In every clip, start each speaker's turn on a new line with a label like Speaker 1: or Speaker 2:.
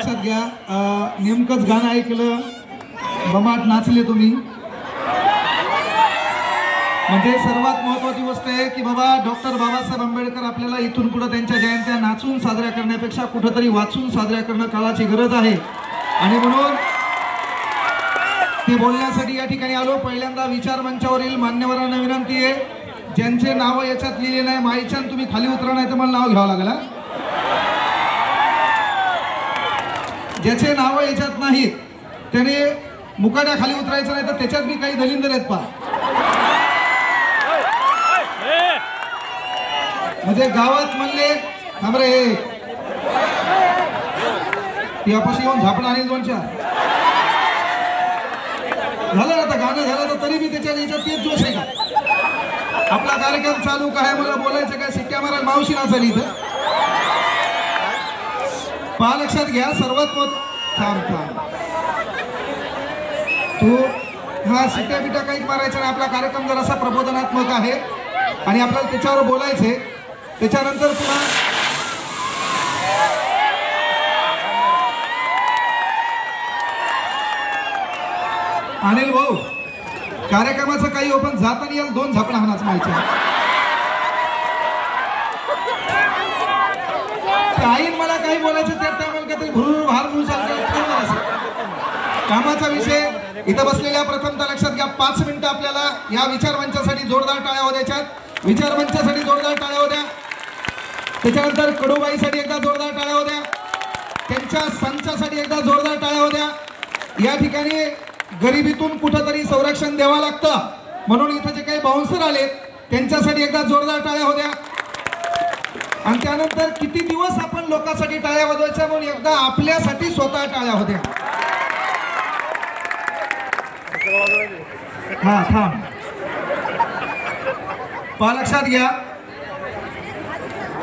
Speaker 1: लक्षात घ्या, नेमकंच गाणं ऐकलं, बमाट नाचले तुम्ही. म्हणजे सर्वात महत्त्वाची गोष्ट आहे की बाबा डॉक्टर बाबासाहेब आंबेडकर आपल्याला इथून पुढे त्यांच्या जयंत्या नाचून साजऱ्या करण्यापेक्षा कुठेतरी वाचून साजऱ्या करणं काळाची गरज आहे. आणि म्हणून ती बोलण्यासाठी या ठिकाणी आलो. पहिल्यांदा विचार मंचावरील मान्यवरांना विनंती आहे, ज्यांचे नाव याच्यात लिहिले नाही माईच्यान तुम्ही खाली उतरा, नाही तर मला नाव घ्यावं लागेल. ज्याचे नाव याच्यात नाहीत त्याने मुकाट्या खाली उतरायचं, नाही तर त्याच्यात बी काही दलिंदर आहेत पहा. म्हणजे गावात म्हणले थांबरे यापाशी येऊन झापण आणेल 2-4 झालं. आता गाणं झालं तर तरी बी त्याच्या याच्यात तेच जोश आहे का? आपला कार्यक्रम चालू काय, मला बोलायचं काय, शिट्ट्या मारायला मावशी नाचाली इथं. पहा लक्षात घ्या, सर्वात थांब तू हा शिट्ट्या बिट्या काहीच मारायचं नाही. आपला कार्यक्रम जरासा प्रबोधनात्मक आहे आणि आपल्याला त्याच्यावर बोलायचे. त्याच्यानंतर पुन्हा अनिल भाऊ कार्यक्रमाचं काही ओपन जाता नाही, 2 झापणा हाणाच माहिती. काही मला काही बोलायचं त्या टायमाला काहीतरी भरून भार म्हणून चालतं. कामाचा विषय इथं बसलेल्या प्रथमतः लक्षात घ्या, 5 मिनिटं आपल्याला या विचार मंचासाठी जोरदार टाळ्या हो द्यायच्यात. विचार मंचासाठी जोरदार टाळ्या हो द्या. त्याच्यानंतर कडूबाईसाठी एकदा जोरदार टाळ्या हो द्या. त्यांच्या संचासाठी एकदा जोरदार टाळ्या हो द्या. या ठिकाणी गरिबीतून कुठंतरी संरक्षण द्यावं लागतं, म्हणून इथं जे काही बाउन्सर आले त्यांच्यासाठी एकदा जोरदार टाळ्या हो द्या. आणि त्यानंतर किती दिवस आपण लोकांसाठी टाळ्या वाजवायच्या, म्हणून एकदा आपल्यासाठी स्वतः टाळ्या हो द्या. हा थांब पहा लक्षात घ्या,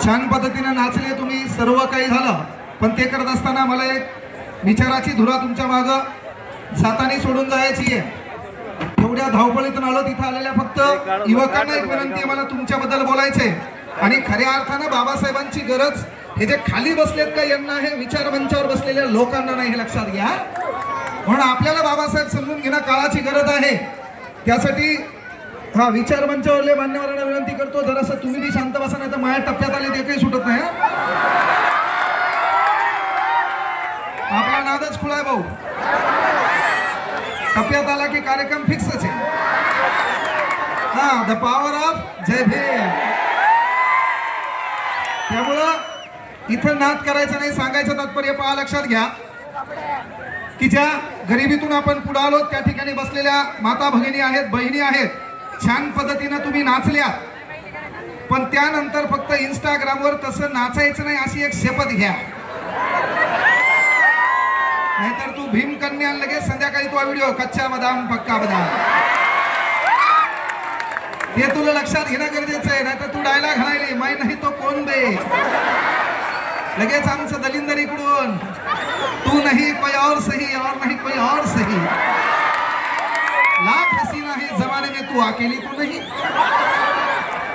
Speaker 1: छान पद्धतीने नाचले तुम्ही, सर्व काही झालं. पण ते करत असताना मला एक विचाराची धुरा तुमच्या मागं जाताना सोडून जायची आहे. एवढ्या धावपळीतून आलो, तिथं आलेल्या फक्त युवकांना एक विनंती आहे, मला तुमच्याबद्दल बोलायचे. आणि खऱ्या अर्थानं बाबासाहेबांची गरज हे जे खाली बसलेत का यांना, हे विचार मंचावर बसलेल्या लोकांना नाही, हे लक्षात घ्या. म्हणून आपल्याला बाबासाहेब समजून घेणं काळाची गरज आहे. त्यासाठी हा विचार मंचावरले मान्यवरांना विनंती करतो, जरासं तुम्ही बी शांत बसा, नाही तर माझ्या टप्प्यात आले ते काही सुटत नाही. आपला नादच खुळा आहे भाऊ, टप्प्यात आला की कार्यक्रम फिक्सच आहे. हा द पॉवर ऑफ जय भीम. त्यामुळं इथं नाद करायचं नाही, सांगायचं तात्पर्य पहा लक्षात घ्या की ज्या गरिबीतून आपण पुढे आलो त्या ठिकाणी बसलेल्या माता भगिनी आहेत, बहिणी आहेत, छान पद्धतीनं तुम्ही नाचल्या. पण त्यानंतर फक्त इंस्टाग्रामवर तसं नाचायचं नाही अशी एक शपथ घ्या, नाहीतर तू भीम कन्या लगेच संध्याकाळी तो व्हिडिओ कच्चा बदाम पक्का बदाम, हे तुला लक्षात घेणं गरजेचं आहे. नाहीतर तू डायलॉग घालायली माही नाही तो कोण बे, लगेच आमचं दलिंदर इकडून, तू नहीं कोई और सही और नहीं कोई और सही, लाख हसीना है जमाने में तू अकेली तू नहीं.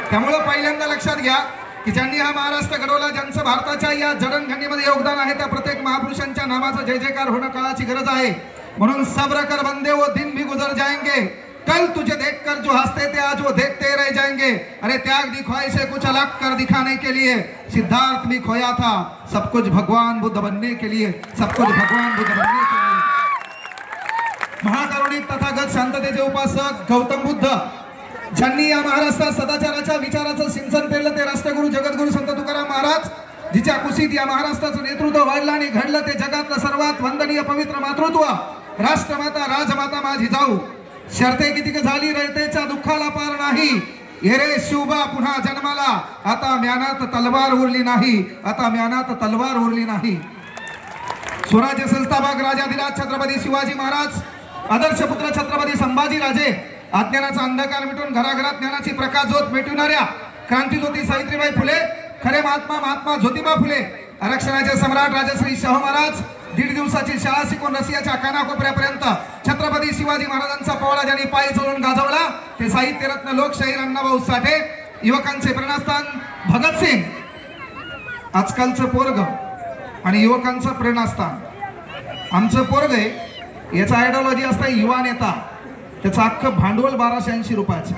Speaker 1: त्यामुळे पहिल्यांदा लक्षात घ्या की ज्यांनी हा महाराष्ट्र घडवला, ज्यांचं भारताच्या या जडणघडणीमध्ये योगदान आहे, त्या प्रत्येक महापुरुषांच्या नामाचा जय जयकार होणं काळाची गरज आहे. म्हणून सब्र कर बंदे, वो दिन भी गुजर जाएंगे, कल तुझे देखकर जो हंसते थे आज वो देखते रह जाएंगे. अरे त्याग दी ख्वाहिशें कुछ अलग कर दिखाने के लिए, सिद्धार्थ भी खोया था सब कुछ भगवान बुद्ध बनने के लिए, सब कुछ भगवान बुद्ध बनने के लिए. महाकरुणिक तथागत शांततेचे उपासक गौतम बुद्ध, ज्यांनी या महाराष्ट्रात सदाचाराच्या विचाराचं सिंचन पेरलं, ते राष्ट्रगुरु जगद्गुरु संत तुकाराम महाराज, जिच्या कुशीत या महाराष्ट्राचं नेतृत्व वाढलं आणि घडलं ते जगातलं सर्वात वंदनीय पवित्र मातृत्व राष्ट्रमाता राजमाता माझी जाऊ. शर्ते किती झाली रयतेच्या दुःखाला पार नाही, ये रे शिवबा पुन्हा जन्माला, आता म्यानात तलवार उरली नाही, आता म्यानात तलवार उरली नाही. स्वराज्य संस्थापक राजाधिराज छत्रपती शिवाजी महाराज, आदर्श पुत्र छत्रपती संभाजी राजे, अज्ञानाचा अंधकार मिटून घराघरात ज्ञानाची प्रकाशज्योत पेटविणाऱ्या क्रांतिज्योती सावित्रीबाई फुले, खरे महात्मा ज्योतिबा फुले, आरक्षणाचे सम्राट राजश्री शाहू महाराज, 1.5 दिवसाची शाळा शिकून रशियाच्या कानाकोपऱ्यापर्यंत छत्रपती शिवाजी महाराजांचा पोवाडा ज्यांनी पायी चढून गाजवला, ते साहित्यरत्न लोकशाहीर अण्णाभाऊ साठे, युवकांचे प्रेरणास्थान भगतसिंग, आजकालचं पोरग आणि युवकांचं प्रेरणास्थान आमचं पोरग आहे, याचा आयडिओलॉजी असता युवा नेता, त्याचं अख्खं भांडवल 1280 रुपयाचं.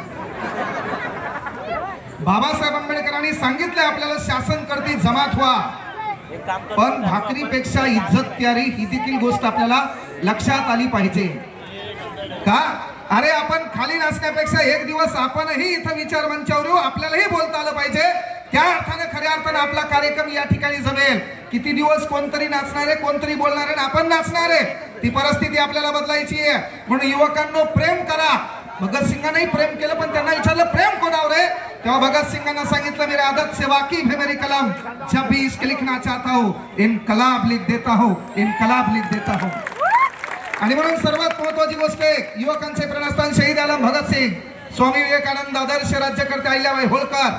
Speaker 1: बाबासाहेब आंबेडकरांनी सांगितलं आपल्याला शासन करती जमात व्हा, पण भाकरीपेक्षा इज्जत प्यारी ही देखील गोष्ट आपल्याला लक्षात आली पाहिजे. का अरे आपण खाली नाचण्यापेक्षा एक दिवस आपणही इथं विचार मंचावर येऊ, आपल्यालाही बोलता आलं पाहिजे. त्या अर्थाने खऱ्या अर्थाने आपला कार्यक्रम या ठिकाणी जमेल. किती दिवस कोणतरी नाचणार आहे, कोणतरी बोलणार आहे, आपण नाचणार आहे. ती परिस्थिती आपल्याला बदलायची आहे. म्हणून युवकांनो प्रेम करा. भगतसिंगांनी प्रेम केलं, पण त्यांना विचारलं प्रेम कोणावर आहे, तेव्हा भगतसिंगांना सांगितलं मेरे आदत से वाकिफ है मेरी कलम, जब भी इश्क लिखना चाहता हूं इनकलाब लिख देता हूं, इनकलाब लिख देता हूं. आणि म्हणून सर्वात महत्वाची गोष्ट आहे, युवकांचे प्रेरणास्थान शहीद आलम भगतसिंग, स्वामी विवेकानंद, आदर्श राज्यकर्ते अहिल्याबाई होळकर,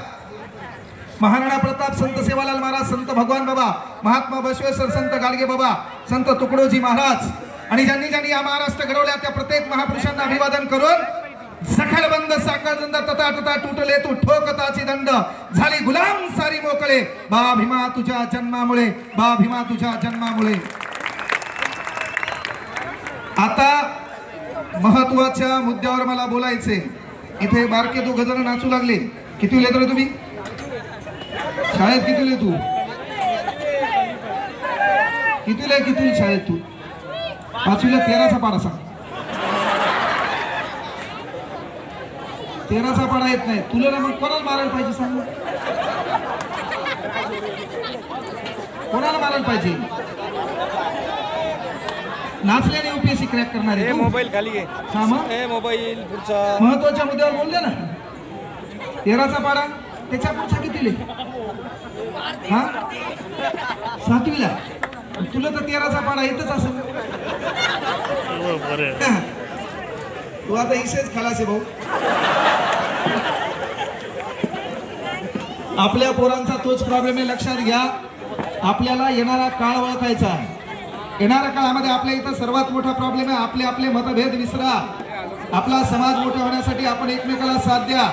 Speaker 1: महाराणा प्रताप, संत सेवालाल महाराज, संत भगवान बाबा, महात्मा बसवेश्वर, संत गाडगे बाबा, संत तुकडोजी महाराज आणि ज्यांनी ज्यांनी या महाराष्ट्र घडवल्या त्या प्रत्येक महापुरुषांना अभिवादन करून सखलबंद साखळबंद तथा तथा तुटले तू ठोकताची दंड, झाली गुलाम सारी मोकळे, बा भीमा तुझ्या जन्मामुळे, बा भीमा तुझ्या जन्मामुळे. आता महत्वाच्या मुद्द्यावर मला बोलायचे. इथे बारके तू गजर नाचू लागले. किती लेतो रे तुम्ही शाळेत? किती तू किती शाळेत तू? 5वीला 13चा पाढा सांग. 13चा पाढा येत नाही तुला, मग कोणाला मारायला पाहिजे सांग? कोणाला मारायला पाहिजे? नाचल्याने यूपीएससी क्रॅक करणार आहे.
Speaker 2: मोबाईल खाली आहे.
Speaker 1: हा मग
Speaker 2: मोबाईल पुढचा
Speaker 1: महत्वाच्या मुद्द्यावर बोलले ना. 13चा पाढा त्याच्या पुढचा कितीले? हा 7वीला. तुला तर 13चा पाढा येतच असेल. तू आता इसेच खलास आहे भाऊ. आपल्या पोरांचा तोच प्रॉब्लेम आहे, लक्षात घ्या. आपल्याला येणारा काळ ओळखायचा आहे. येणाऱ्या काळामध्ये आपल्या इथं सर्वात मोठा प्रॉब्लेम आहे आपले आपले मतभेद विसरा. आपला समाज मोठा होण्यासाठी आपण एकमेकाला साथ द्या.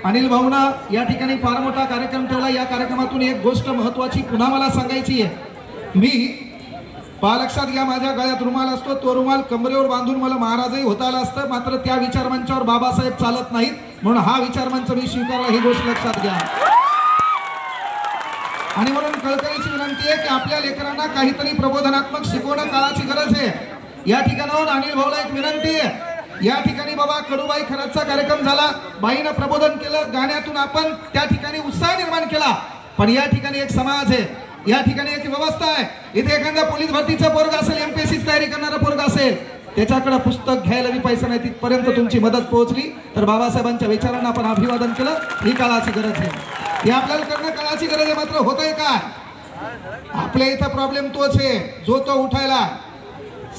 Speaker 1: अनिल भाऊना या ठिकाणी फार मोठा कार्यक्रम ठेवला. या कार्यक्रमातून एक गोष्ट महत्वाची पुन्हा मला सांगायची आहे. मी लक्षात घ्या, माझ्या गळ्यात रुमाल असतो, तो रुमाल कमरेवर बांधून मला महाराजही होता आला असतं, मात्र त्या विचारमंचावर बाबासाहेब चालत नाहीत, म्हणून हा विचारमंच मी स्वीकारला. ही गोष्ट लक्षात घ्या. आणि म्हणून कळकळीची विनंती आहे की आपल्या लेकरांना काहीतरी प्रबोधनात्मक शिकवणं काळाची गरज आहे. या ठिकाणाहून अनिल भाऊला एक विनंती आहे. या ठिकाणी बाबा कडूबाई खरातचा कार्यक्रम झाला, बाईनं प्रबोधन केलं, गाण्यातून आपण त्या ठिकाणी उत्साह निर्माण केला. पण या ठिकाणी एक समाज आहे, या ठिकाणी एक व्यवस्था आहे. इथे एखादा पोलीस भरतीचा पोरग असेल, एमपीएससी तयारी करणारा पोरग असेल, त्याच्याकडे पुस्तक घ्यायला बी पैसा नाही, तिथपर्यंत तुमची मदत पोहोचली तर बाबासाहेबांच्या विचारांना आपण अभिवादन केलं. ही काळाची गरज आहे, हे आपल्याला करणं काळाची गरज आहे. मात्र होतंय काय? आपल्या इथं प्रॉब्लेम तोच आहे, जो तो उठायला,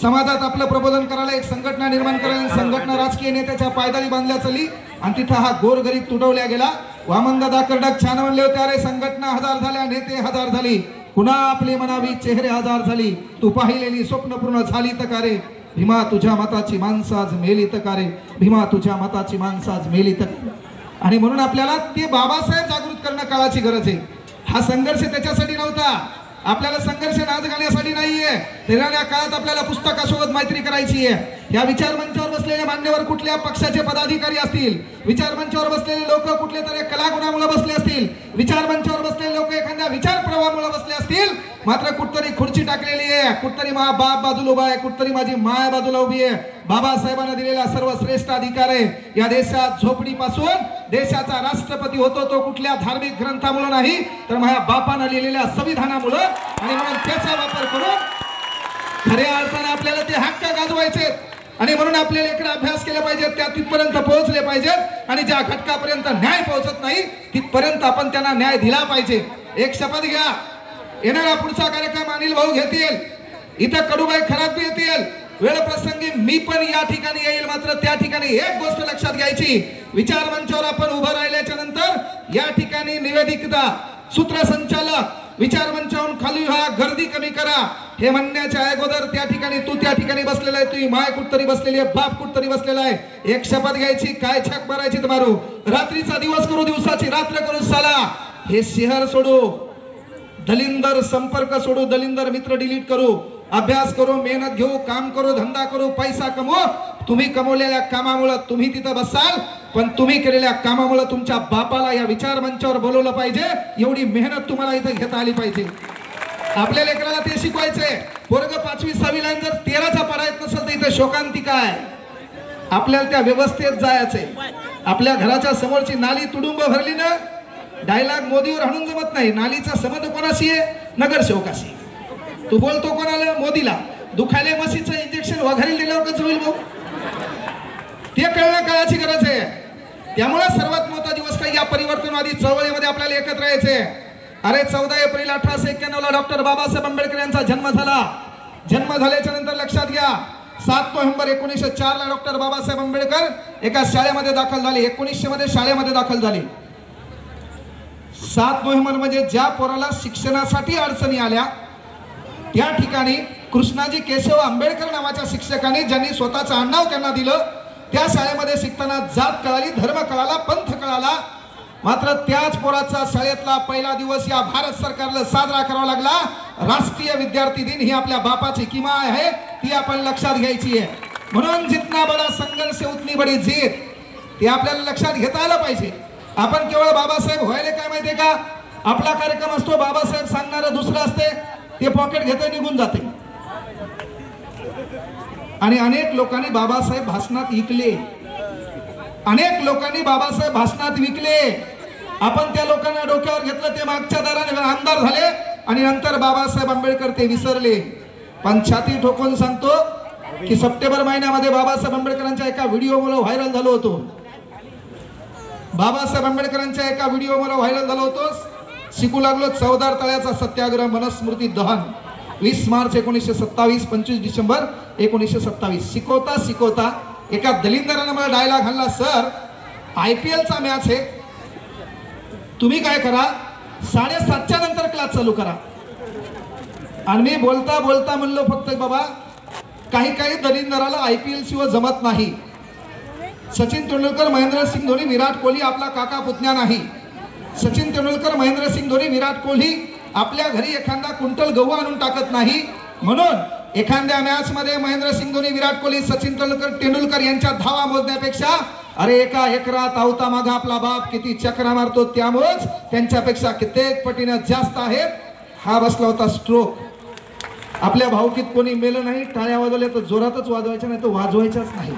Speaker 1: समाजात आपलं प्रबोधन करायला, एक संघटना निर्माण करायला, संघटना राजकीय नेत्याच्या पायदळी बांधल्या चली आणि तिथं हा गोरगरीब तुडवल्या गेला. वामनदादा कर्डक छान म्हणले होते, अरे संघटना हजार झाल्या, नेते हजार झाली, कुणा आपली म्हणावी चेहरे हजार झाली, तू पाहिलेली स्वप्न पूर्ण झाली तर का रे, भीमा तुझ्या मताची माणसं आज मेली तर का रे, भीमा तुझ्या मताची माणसं आज मेली तर. आणि म्हणून आपल्याला ते बाबासाहेब जागृत करणं काळाची गरज आहे. हा संघर्ष त्याच्यासाठी नव्हता, आपल्याला संघर्ष नाच गाण्यासाठी नाहीये. येणाऱ्या काळात आपल्याला पुस्तकासोबत मैत्री करायची आहे. या विचारमंचावर बसलेले मान्यवर कुठल्या पक्षाचे पदाधिकारी असतील, विचारमंचावर बसलेले लोक कुठल्या तरी कलागुणामुळे बसले असतील, विचारमंचावर बसलेले लोक एखाद्या विचार प्रवाहामुळे बसले असतील, मात्र कुठतरी खुर्ची टाकलेली आहे, कुठतरी मा बाप बाजूला उभा आहे, कुठतरी माझी माय बाजूला उभी आहे. बाबासाहेबांना दिलेला सर्वश्रेष्ठ अधिकार आहे. या देशात झोपडीपासून देशाचा राष्ट्रपती होतो तो कुठल्या धार्मिक ग्रंथामुळे नाही, तर माझ्या बापानं लिहिलेल्या संविधानामुळे. आणि म्हणून त्याचा वापर करून खऱ्या अर्थाने आपल्याला ते हक्क गाजवायचे. आणि म्हणून आपले लेकरं अभ्यास केला पाहिजे, त्या तिथपर्यंत पोहोचले पाहिजेत. आणि ज्या घटकापर्यंत न्याय पोहोचत नाही तिथपर्यंत आपण त्यांना न्याय दिला पाहिजे. एक शपथ घ्या, येणारा पुढचा कार्यक्रम अनिल भाऊ घेतील, इथं कडूबाई खरात बी येतील, वेळ प्रसंगी मी पण या ठिकाणी येईल. मात्र त्या ठिकाणी एक गोष्ट लक्षात घ्यायची, विचार मंचावर आपण उभं राहिल्याच्या नंतर या ठिकाणी निवेदिका, सूत्रसंचालक, विचार मंचावरून खाली व्हा, गर्दी कमी करा हे म्हणण्याच्या अगोदर त्या ठिकाणी तू त्या ठिकाणी बसलेला आहे, तुझी माय कुठतरी बसलेली आहे, बाप कुठतरी बसलेला आहे. एक शपथ घ्यायची, काय छक मारायची मारू, रात्रीचा दिवस करू, दिवसाची रात्र करू. साला हे शहर सोडू, दलिंदर संपर्क सोडू, दलिंदर मित्र डिलीट करू. अभ्यास करू, मेहनत घेऊ, काम करू, धंदा करू, पैसा कमवू. तुम्ही कमवलेल्या कामामुळे तुम्ही तिथं बसाल, पण तुम्ही केलेल्या कामामुळे तुमच्या बापाला या विचार मंचावर बोलवलं पाहिजे. एवढी मेहनत तुम्हाला इथं घेता आली पाहिजे. आपल्या लेकराला ते शिकवायचंय. पोरग 5वी 6वी ला जर 13चा पाढा येत नसेल तर इथं शोकांतिका आहे. आपल्याला त्या व्यवस्थेत जायचंय. आपल्या घराच्या समोरची नाली तुडुंब भरली ना, डायलॉग मोदीवर हाणून जमत नाही. नालीचा संबंध कोणाशी आहे? नगरसेवकाशी. तू बोलतो कोणाला? मोदीला. दुखायले मशीचं इंजेक्शन वघारी दिल्यावर कसं होईल भाऊ? ते कळणं काळाची गरज आहे. त्यामुळे सर्वात महत्त्वाची गोष्ट या परिवर्तनवादी चळवळीमध्ये आपल्याला एकत्र यायचे. अरे 14 एप्रिल 1891 ला डॉक्टर बाबासाहेब आंबेडकर यांचा जन्म झाला. जन्म झाल्याच्या नंतर लक्षात घ्या, 7 नोव्हेंबर 1904 ला डॉक्टर बाबासाहेब आंबेडकर एका शाळेमध्ये दाखल झाले. 1900 मध्ये शाळेमध्ये दाखल झाले. 7 नोव्हेंबर म्हणजे ज्या पोराला शिक्षणासाठी अडचणी आल्या त्या ठिकाणी कृष्णाजी केशव आंबेडकर नावाच्या शिक्षकांनी, ज्यांनी स्वतःचं आडनाव त्यांना दिलं, त्या शाळेमध्ये शिकताना जात कळाली, धर्म कळाला, पंथ कळाला. मात्र त्याच पोराचा शाळेतला पहिला दिवस या भारत सरकारला साजरा करावा लागला. राष्ट्रीय विद्यार्थी दिन ही आपल्या बापाची किमा आहे, ती आपण लक्षात घ्यायची आहे. म्हणून जितना बडा संघर्ष उतनी बडी जीत, ते आपल्याला लक्षात घेता आलं पाहिजे. आपण केवळ बाबासाहेब व्हायला काय माहितीये का? आपला कार्यक्रम असतो, बाबासाहेब सांगणारं दुसरं असते, ते पॉकेट घेते निघून जाते. आणि अनेक लोकांनी बाबासाहेब भाषणात विकले. अनेक लोकांनी बाबासाहेब भाषणात विकले. आपण त्या लोकांना डोक्यावर घेतलं, ते मागच्या दाराने आमदार झाले आणि नंतर बाबासाहेब आंबेडकर ते विसरले. पण छाती ठोकून सांगतो की सप्टेंबर महिन्यामध्ये बाबासाहेब आंबेडकरांच्या एका व्हिडिओमुळे व्हायरल झालो होतो. बाबासाहेब आंबेडकरांच्या एका व्हिडिओमुळे व्हायरल झालो होतो. शिकू लागलो चौदार तळ्याचा सत्याग्रह, मनुस्मृती दहन, 20 मार्च 1927, 25 डिसेंबर 1927. शिकवता शिकवता एका दलिंदराने मला डायलॉग घालला, सर IPLचा मॅच आहे, तुम्ही काय करा 7:30च्या नंतर क्लास चालू करा. आणि मी बोलता बोलता म्हणलो, फक्त बाबा काही काही दलिंदराला IPL शिवाय जमत नाही. सचिन तेंडुलकर, महेंद्रसिंग धोनी, विराट कोहली आपला काका पुतण्या नाही. सचिन तेंडुलकर, महेंद्रसिंग धोनी, विराट कोहली आपल्या घरी एखादा क्विंटल गहू आणून टाकत नाही. म्हणून एखाद्या मॅच मध्ये महेंद्रसिंग धोनी, विराट कोहली, सचिन तेंडुलकर यांच्या धावा मोजण्यापेक्षा अरे एका एकरात आवता मागा आपला बाप किती चक्रा मारतो, त्यामुळेच त्यांच्यापेक्षा कित्येक पटीने जास्त आहेत. हा बसला होता स्ट्रोक. आपल्या भावकीत कोणी मेलं नाही, टाळ्या वाजवल्या तर जोरातच वाजवायच्या, नाही तर वाजवायच्याच नाही.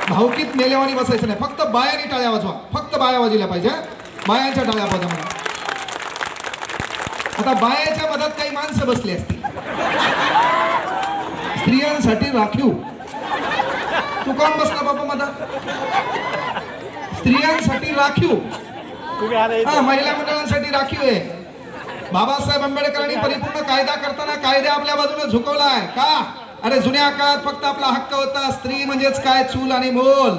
Speaker 1: भावकीत मेल्यावानी बसायचं नाही, फक्त बायानी टाळ्या वाजवा. फक्त बाया वाजवल्या पाहिजे, बायांच्या टाळ्या वाजवा. आता बायाच्या मधात काही माणसं बसली असतील. स्त्रियांसाठी राखीव. तू कोण बसला बाबा मधात? स्त्रियांसाठी राखीव, महिला मंडळांसाठी राखीव आहे. बाबासाहेब आंबेडकरांनी परिपूर्ण कायदा करताना कायदा आपल्या बाजूने झुकवलाय का? अरे जुन्या काळात फक्त आपला हक्क होता, स्त्री म्हणजेच काय चूल आणि मोल.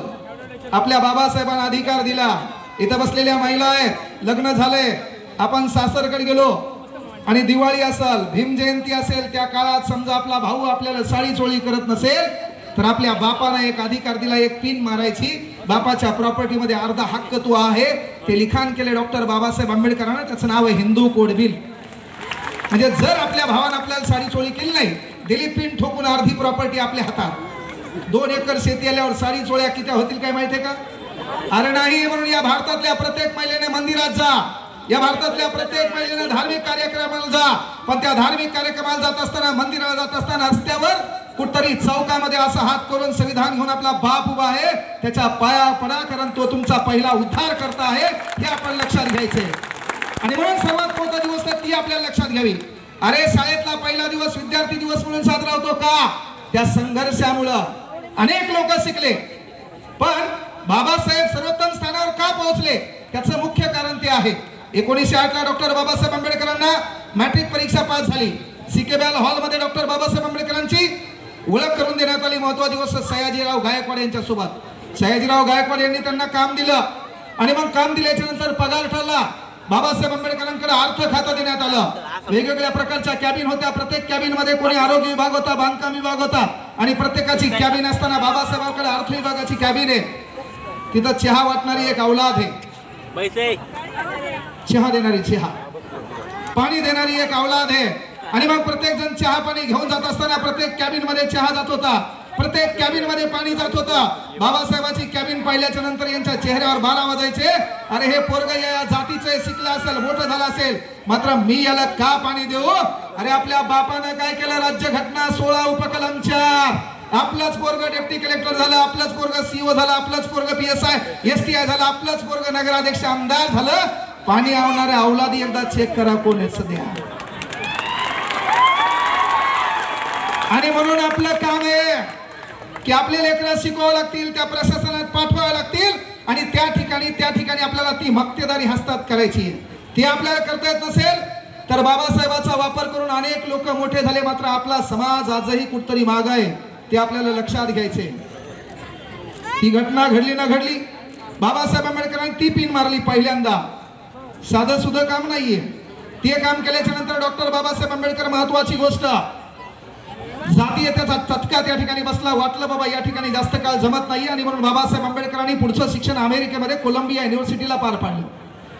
Speaker 1: आपल्या बाबासाहेबांना अधिकार दिला. इथं बसलेल्या महिला आहेत, लग्न झाले, आपण सासरकडे गेलो आणि दिवाळी असेल, भीम जयंती असेल, त्या काळात समजा आपला भाऊ आपल्याला साडी चोळी करत नसेल तर आपल्या बापाने एक अधिकार दिला, एक पिन मारायची. बापाच्या प्रॉपर्टीमध्ये अर्धा हक्क तू आहे. ते लिखाण केले डॉक्टर बाबासाहेब आंबेडकरांना. त्याचं नाव आहे हिंदू कोड बिल. म्हणजे जर आपल्या भावानं आपल्याला साडी चोळी केली नाही, दिली पिन ठोकून अर्धी प्रॉपर्टी आपल्या हातात. 2 एकर शेती आल्यावर साडी चोळ्या किती होतील काय माहितीये का? अरे नाही. म्हणून या भारतातल्या प्रत्येक महिलेने मंदिरात जा, या भारतातल्या प्रत्येक महिलेने धार्मिक कार्यक्रमाला जा. पण त्या धार्मिक कार्यक्रमाला जात असताना, मंदिराला जात असताना रस्त्यावर कुठतरी चौकामध्ये असा हात करून संविधान घेऊन आपला बाप उभा आहे, त्याच्या पाया पडा, कारण तो तुमचा पहिला उद्धार करता आहे, हे आपण लक्षात घ्यायचे. आणि म्हणून सर्वात मोठा दिवस ती आपल्याला लक्षात घ्यावी. अरे शाळेतला पहिला दिवस विद्यार्थी दिवस म्हणून साजरा होतो का? त्या संघर्षामुळे अनेक लोक शिकले. पण बाबासाहेब सर्वोत्तम स्थानावर का पोहोचले? त्याचं मुख्य कारण ते आहे 1908 ला डॉक्टर बाबासाहेब आंबेडकरांना मॅट्रिक परीक्षा पास झाली. सिकेबॅल हॉल मध्ये डॉक्टर बाबासाहेब आंबेडकरांची ओळख करून देण्यात आली. महत्त्वाची गोष्ट सयाजीराव गायकवाड यांच्या सोबत. सयाजीराव गायकवाड यांनी त्यांना काम दिलं आणि मग काम दिल्याच्या नंतर पगार ठरला. बाबासाहेब आंबेडकरांकडे अर्थ खातं देण्यात आलं. वेगवेगळ्या प्रकारच्या कॅबिन होत्या. प्रत्येक कॅबिन मध्ये कोणी आरोग्य विभाग होता, बांधकाम विभाग होता आणि प्रत्येकाची कॅबिन असताना बाबासाहेबांकडे अर्थ विभागाची कॅबिन आहे. तिथं चहा वाटणारी एक औलाद आहे, चहा देणारी चहा. पाणी देणारी एक औलाद आहे। आणि मग प्रत्येक जण चहा पाणी घेऊन जात असताना प्रत्येक कॅबिन मध्ये चहा जात होता, प्रत्येक कॅबिन मध्ये पाणी जात होता। बाबासाहेबांची कॅबिन पाहिल्याच्या नंतर यांच्या चेहऱ्यावर 12 वाजायचे, अरे हे पोरग या जातीचे शिकला असेल, मोठं झालं असेल, मात्र मी याला का पाणी देऊ? अरे आपल्या बापानं काय केलं? राज्यघटना 16 उपकलम 4, आपलंच पोरग डेप्टी कलेक्टर झालं, आपलंच पोरग सीओ झालं, आपलंच पोरग PSI STI झालं, आपलंच पोरग नगराध्यक्ष आमदार झालं। पाणी आवणाऱ्या औलादी एकदा चेक करा कोण आहे सध्या। आणि म्हणून आपलं काम आहे की आपले लेकरं शिकवावं लागतील, त्या प्रशासनात पाठवावं लागतील आणि त्या ठिकाणी आपल्याला ती मक्तेदारी हस्तात करायची आहे। ती आपल्याला करता येत नसेल तर बाबासाहेबांचा वापर करून अनेक लोक मोठे झाले, मात्र आपला समाज आजही कुठतरी माग आहे, ते आपल्याला लक्षात घ्यायचे। ती घटना घडली ना घडली, बाबासाहेब आंबेडकरांनी ती पिन मारली पहिल्यांदा, साधं सुद्धा काम नाहीये। ते काम केल्याच्या नंतर डॉक्टर बाबासाहेब आंबेडकर महत्वाची गोष्ट, जातीयतेचा चटका त्या ठिकाणी बसला, वाटलं बाबा या ठिकाणी जास्त काळ जमत नाही आणि म्हणून बाबासाहेब आंबेडकरांनी पुढचं शिक्षण अमेरिकेमध्ये कोलंबिया युनिव्हर्सिटीला पार पाडलं।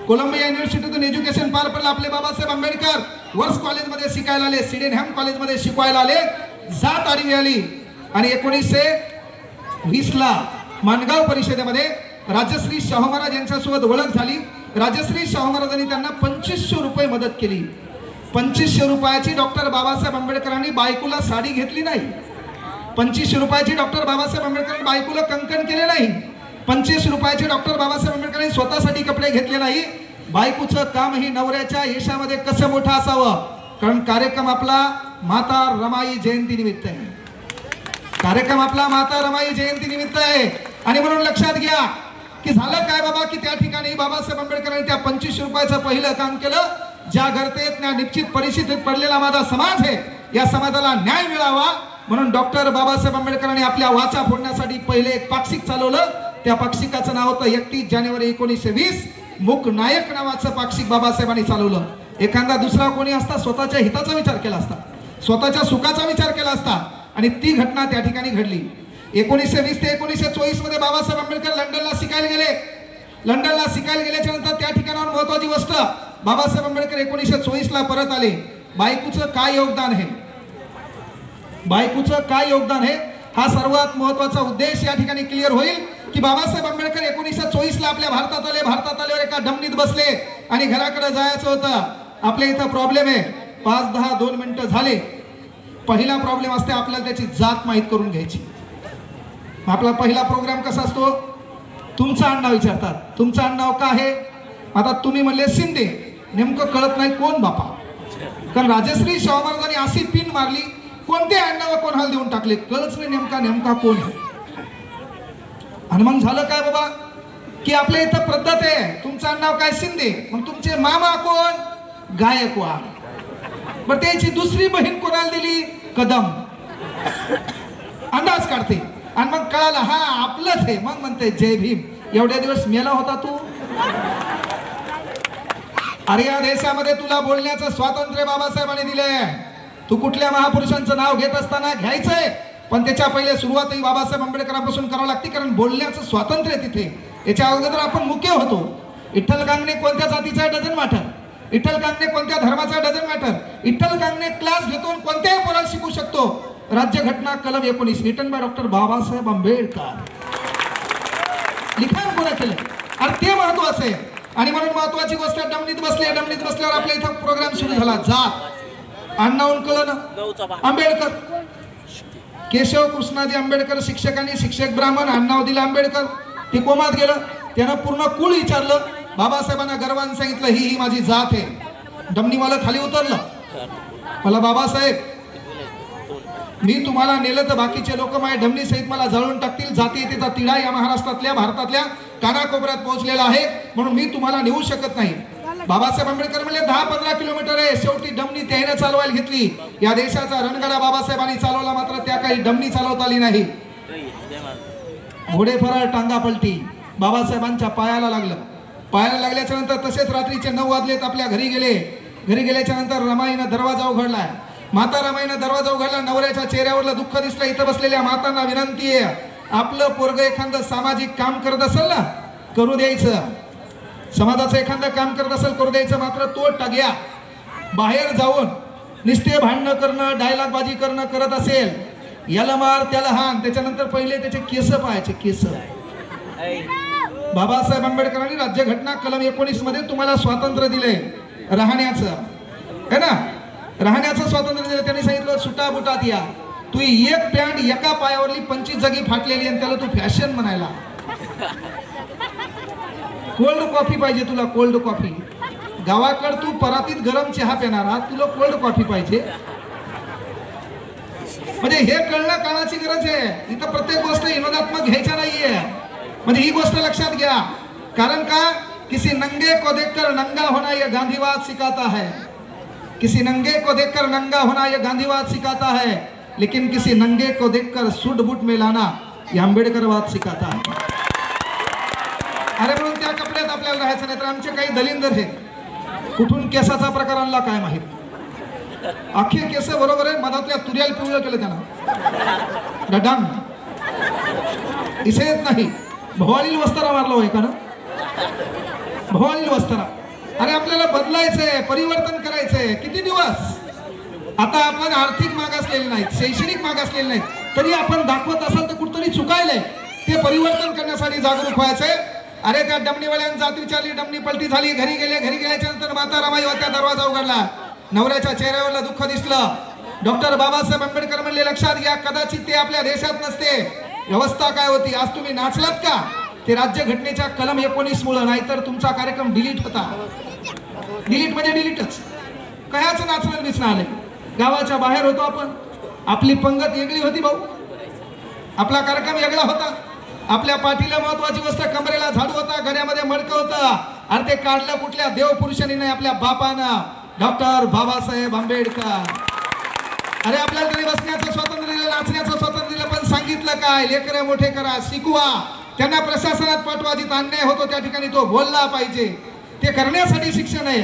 Speaker 1: कोलंबिया युनिव्हर्सिटीतून एज्युकेशन पार पडलं आपले बाबासाहेब आंबेडकर। वर्स कॉलेजमध्ये शिकायला आले, सिडेनहॅम कॉलेजमध्ये शिकवायला आले, जात आडवी आली आणि 1920 ला माणगाव परिषदेमध्ये राजश्री शाहू महाराज यांच्यासोबत ओळख झाली। राजश्री शाहू महाराजांनी त्यांना 2500 रुपये मदत केली। 2500 रुपयाची डॉक्टर बाबासाहेब आंबेडकरांनी बायकोला साडी घेतली नाही, 2500 रुपयाची डॉक्टर बाबासाहेब आंबेडकरांनी बायकोला कंकण केले नाही, 25 रुपयाचे डॉक्टर बाबासाहेब आंबेडकरांनी स्वतःसाठी कपडे घेतले नाही। बायकोचं काम ही नवऱ्याच्या यशामध्ये कसं मोठं असावं, कारण कार्यक्रम आपला माता रमाई जयंती निमित्त आहे, कार्यक्रम आपला माता रमाई जयंती निमित्त आहे। आणि म्हणून लक्षात घ्या की झालं काय बाबा की त्या ठिकाणी बाबासाहेब आंबेडकरांनी त्या 2500 रुपयाचं पहिलं काम केलं। ज्या घरतेत निश्चित परिस्थितीत पडलेला माझा समाज आहे, या समाजाला न्याय मिळावा म्हणून डॉक्टर बाबासाहेब आंबेडकरांनी आपल्या वाचा फोडण्यासाठी पहिले एक पाक्षिक चालवलं। त्या पाक्षिकाचं नाव होतं 31 जानेवारी 1920, मूक नायक नावाचं पाक्षिक बाबासाहेबांनी चालवलं। एखादा दुसरा कोणी असता स्वतःच्या हिताचा विचार केला असता, स्वतःच्या सुखाचा विचार केला असता आणि ती घटना त्या ठिकाणी घडली। 1920 ते 1924 मध्ये बाबासाहेब आंबेडकर लंडनला शिकायला गेले। लंडनला शिकायला गेल्याच्या नंतर त्या ठिकाणावर महत्वाची गोष्ट, बाबासाहेब आंबेडकर 1924 ला परत आले। बायकोचं काय योगदान आहे, बायकोचं काय योगदान आहे, हा सर्वात महत्वाचा उद्देश या ठिकाणी क्लिअर होईल की बाबासाहेब आंबेडकर 1924 ला आपल्या भारतात आले। भारतात आल्यावर एका डमनीत बसले आणि घराकडे जायचं होतं। आपल्या इथं प्रॉब्लेम आहे, 5-10-2 मिनिटं झाले। पहिला प्रॉब्लेम असते आपल्याला त्याची जात माहीत करून घ्यायची। आपला पहिला प्रोग्राम कसा असतो, तुमचं आडनाव विचारतात, तुमचं आडनाव काय आहे? आता तुम्ही म्हणले शिंदे, नेमकं कळत नाही कोण बापा, कारण राजश्री शाहू महाराजांनी अशी पिन मारली, कोणते आडनाव कोण हाल देऊन टाकले, कळच नाही नेमका कोण आहे। आणि मग झालं काय बाबा की आपल्या इथं पद्धत आहे, तुमचं आडनाव काय शिंदे, मग तुमचे मामा कोण? गायकवाड। बरं त्याची दुसरी बहीण कोणाला दिली? कदम। अंदाज काढते आणि मग कळालं हा आपलंच आहे, मग म्हणते जय भीम। एवढ्या दिवस मेला होता तू? अरे या देशामध्ये तुला बोलण्याचं स्वातंत्र्य बाबासाहेबांनी दिलंय। तू कुठल्या महापुरुषांचं नाव घेत असताना घ्यायचंय, पण त्याच्या पहिले सुरुवातही बाबासाहेब आंबेडकरांपासून करावं लागते, कारण बोलण्याचं स्वातंत्र्य तिथे। याच्या अगोदर आपण मुख्य होतो। विठ्ठल कांगणे कोणत्या जातीचा डझन मॅटर, विठ्ठल कांगणे कोणत्या धर्माचा dozen matter, Vitthal Kangane class घेतो कोणत्याही पोराला शिकू शकतो। राज्यघटना कलम 19 written by doctor Babasaheb Ambedkar, लिखाण कोणा केलं आणि ते महत्वाचं आहे। आणि म्हणून महत्वाची गोष्ट, डमनीत बसले, डमनीत बसल्यावर आपल्या इथं प्रोग्राम सुरू झाला। जात आडनावून कळलं ना, आंबेडकर, केशव कृष्णाजी आंबेडकर शिक्षकांनी शिक्षक ब्राह्मण आडनाव दिलं आंबेडकर। ते कोमात गेलं, त्यानं पूर्ण कुळ विचारलं, बाबासाहेबांना गर्वाने सांगितलं ही माझी जात आहे। डमनीवाला खाली उतरलं, मला बाबासाहेब मी तुम्हाला नेलं तर बाकीचे लोक माझ्या डमनी सहित मला जळून टाकतील, जातीयतेचा तिढा या महाराष्ट्रातल्या भारतातल्या कानाकोपऱ्यात पोहोचलेला आहे, म्हणून मी तुम्हाला नेऊ शकत नाही। बाबासाहेब आंबेडकर म्हणले 10-15 किलोमीटर आहे। शेवटी डमनी त्याने चालवायला घेतली। या देशाचा रणगाडा बाबासाहेबांनी चालवला, मात्र त्या काही डमनी चालवता आली नाही। घोडे फरार टांगा पलटी, बाबासाहेबांच्या पायाला लागलं। पायाला लागल्याच्या नंतर तसेच रात्रीचे 9 वाजलेत, आपल्या घरी गेले। घरी गेल्याच्या नंतर रमाईनं दरवाजा उघडलाय, माता रमाईनं दरवाजा उघडला। नवऱ्याच्या चेहऱ्यावरलं दुःख दिसलं। इथं बसलेल्या मातांना विनंती आहे, आपलं पोरग एखादं सामाजिक काम करत असेल ना, करू द्यायचं। समाजाचं एखादं काम करत असेल करू द्यायचं, मात्र तो टग्या बाहेर जाऊन निस्ते भांडणं करणं, डायलॉग बाजी करणं करत असेल, याला मार त्याला हाण, त्याच्यानंतर पहिले त्याचे केस पाहायचे. केस. बाबासाहेब आंबेडकरांनी राज्यघटना कलम 19 मध्ये तुम्हाला स्वातंत्र्य दिले राहण्याचं, है ना, राहण्याचं स्वातंत्र्य दिलं. त्यांनी सांगितलं सुटा बुटात या. तू एक पॅन्ट एका पायावरली 25 जागी फाटलेली आणि त्याला तू फॅशन म्हणायला. कोल्ड कॉफी पाहिजे तुला, कोल्ड कॉफी. गावाकड तू परातीत गरम चहा पिणारा, तुला कोल्ड कॉफी पाहिजे. म्हणजे हे कळणं काळाची गरज आहे. इथं प्रत्येक गोष्ट विनोदात्मक घ्यायच्या नाहीये. म्हणजे ही गोष्ट लक्षात घ्या. कारण का, किसी नंगे को देखकर नंगा होना यह गांधीवाद सिखाता है. किसी नंगे को देखकर नंगा होना यह गांधीवाद सिखाता है, लेकिन किसी नंगे को देखकर सूट बूट में लाना यह आंबेडकरवाद सिखाता है. अरे म्हणून त्या कपड्यात आपल्याला राहायचं नाही. तर आमचे काही दलिंदर आहेत, कुठून केसाचा प्रकार आणला काय माहित. अख्खे केस बरोबर आहे, मधातल्या तुर्याला पिवळं केलं त्यांना. डडांग इसे येत नाही. भवानील वस्तारा मारला होय का ना, भवानील वस्तारा. अरे आपल्याला बदलायचंय, परिवर्तन करायचंय. किती दिवस. आता आपण आर्थिक मागासलेले नाहीत, शैक्षणिक मागासलेले नाहीत, तरी आपण दाखवत असाल तर कुठतरी चुकायलंय. ते परिवर्तन करण्यासाठी जागरूक व्हायचंय. अरे त्या डमणीवाल्यांनी जात विचारली, डमणी पलटी झाली, घरी गेले. घरी गेल्याच्या नंतर माता रमाई होत्या, दरवाजा उघडला. नवऱ्याच्या चेहऱ्यावरला दुःख दिसलं. डॉक्टर बाबासाहेब आंबेडकर म्हणले लक्षात घ्या, कदाचित ते आपल्या देशात नसते. व्यवस्था काय होती. आज तुम्ही नाचलात का, ते राज्यघटनेच्या कलम 19 मुळे. नाहीतर तुमचा कार्यक्रम डिलीट होता. डिलीट म्हणजे डिलीटच. कयाचं नाचणं दिसणं आलंय. गावाच्या बाहेर होतो आपण, आपली पंगत वेगळी होती भाऊ, आपला कार्यक्रम वेगळा होता. आपल्या पाठीला महत्वाची गोष्ट, कमरेला झाडू होता, गड्यामध्ये मडकं होतं. आणि ते काढलं कुठल्या देवपुरुषांनी नाही, आपल्या बापानं, डॉक्टर बाबासाहेब आंबेडकर. अरे आपल्याला तरी बसण्याचं स्वातंत्र्य दिलं, नाचण्याचं स्वातंत्र्य दिलं, पण सांगितलं काय, लेकरे मोठे करा, शिकवा, त्यांना प्रशासनात पाठवा. जिथं अन्याय होतो त्या ठिकाणी तो बोलला पाहिजे. ते करण्यासाठी शिक्षण आहे.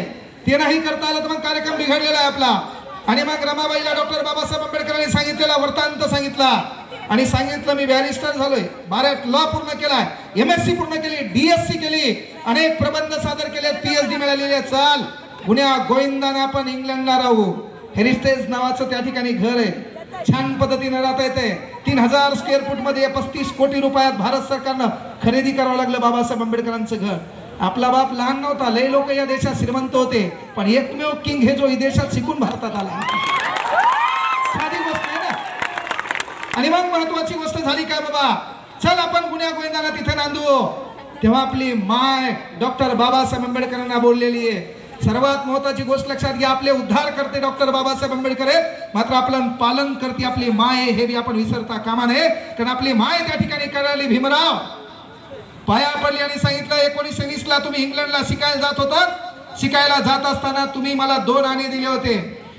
Speaker 1: ते नाही करता आलं तर मग कार्यक्रम बिघडलेला आहे आपला. आणि मग रमाबाईला डॉक्टर बाबासाहेब आंबेडकरांनी सांगितलेला वृत्तांत सांगितला आणि सांगितलं मी बॅरिस्टर झालोय, 12 लॉ पूर्ण केलाय, MSc पूर्ण केली, DSc केली, अनेक प्रबंध सादर केले, PhD मिळालेले. चाल गुन्ह्या गोविंदाने आपण इंग्लंडला राहू. हेरिटेज नावाचं त्या ठिकाणी घर आहे, छान पद्धतीने राहता येते. 3000 स्क्वेअर फूट मध्ये 35 कोटी रुपयात भारत सरकारनं खरेदी करावं लागलं बाबासाहेब आंबेडकरांचं घर. आपला बाप लहान नव्हता, लय लोक या देशात श्रीमंत होते, पण एकमेव किंग हे जो देशात शिकून भारतात आला. साधी गोष्ट आहे ना. आणि मग महत्वाची गोष्ट झाली काय बाबा, चल आपण गुन्ह्या गोविंदांना तिथे नांदू. तेव्हा आपली माय डॉक्टर बाबासाहेब आंबेडकरांना बोललेली आहे. सर्वात महत्वाची गोष्ट लक्षात घ्या, आपले उद्धार करते डॉक्टर बाबासाहेब आंबेडकर आहे, मात्र आपलं पालन करते आपली माय, हे बी आपण विसरता कामा नये. कारण आपली माय त्या ठिकाणी कळाली. भीमराव पाया पडली आणि सांगितलं 1920 ला तुम्ही इंग्लंडला शिकायला जात होता. शिकायला जात असताना तुम्ही मला 2 आणे दिले होते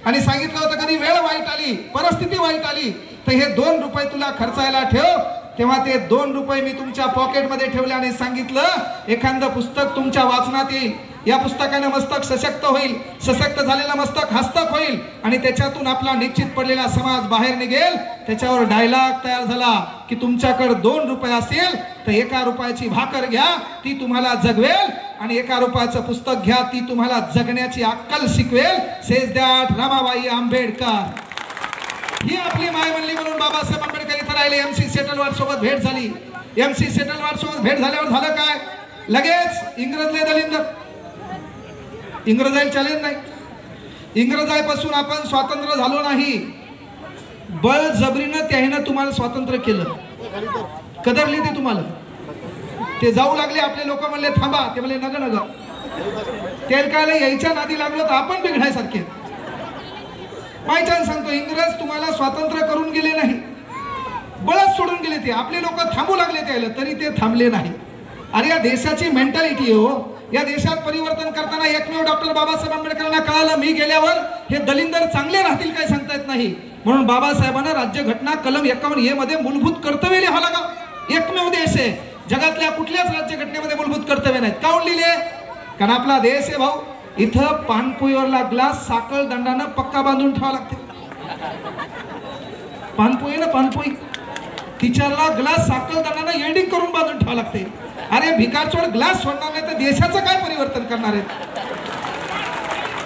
Speaker 1: आणि सांगितलं होतं कधी वेळ वाईट आली, परिस्थिती वाईट आली तर हे 2 रुपये तुला खर्चायला ठेव. तेव्हा ते 2 रुपये मी तुमच्या पॉकेटमध्ये ठेवले आणि सांगितलं एखादं पुस्तक तुमच्या वाचनात येईल, या पुस्तकाने मस्तक सशक्त होईल, सशक्त झालेला मस्तक हस्तक होईल आणि त्याच्यातून आपला निश्चित पडलेला समाज बाहेर निघेल. त्याच्यावर डायलॉग तयार झाला की तुमच्याकडे 2 रुपये असेल तर 1 रुपयाची भाकर घ्या, ती तुम्हाला जगवेल, आणि 1 रुपयाचं पुस्तक घ्या, ती तुम्हाला जगण्याची अक्कल शिकवेल. Says that Ramabai Ambedkar. ही आपली माय म्हणली म्हणून बाबासाहेब आंबेडकर इथं राहिले. MC सेटलवाड सोबत भेट झाली. MC सेटलवाड सोबत भेट झाल्यावर झालं काय, लगेच इंग्रजले दलिंदर. इंग्रजाला चॅलेंज नाही. इंग्रजापासून आपण स्वातंत्र्य झालो नाही, बळजबरीनं त्याने तुम्हाला स्वातंत्र्य केलं. कदरली ती तुम्हाला. ते जाऊ लागले, आपले लोक म्हणले थांबा, ते म्हणले नग नग. तेल काय यायच्या नादी लागलो तर आपण बिघडायसारखे. मायच्यान सांगतो, इंग्रज तुम्हाला स्वातंत्र्य करून गेले नाही, बळच सोडून गेले. ते आपले लोक थांबू लागले त्याला, तरी ते थांबले नाही. अरे या देशाची मेंटॅलिटी हो. या देशात परिवर्तन करताना एकमेव डॉक्टर बाबासाहेब आंबेडकरांना कळालं, मी गेल्यावर हे दलिंदर चांगले राहतील काय सांगता येत नाही. म्हणून बाबासाहेबांना राज्यघटना कलम 51 मध्ये मूलभूत कर्तव्य लिहावं लागा. एकमेव देश आहे, जगातल्या कुठल्याच राज्यघटनेमध्ये मूलभूत कर्तव्य नाहीत. काऊन लिहिले, कारण आपला देश आहे भाऊ. इथं पानपोईवरला ग्लास साखळ दंडानं पक्का बांधून ठेवा लागते. पानपोई ना, पानपोई तिच्याला ग्लास साखळ दंडानं एल्डिंग करून बांधून ठेवा लागते. अरे भिकारचोड ग्लास सोडणार नाही तर देशाचं काय परिवर्तन करणार आहे.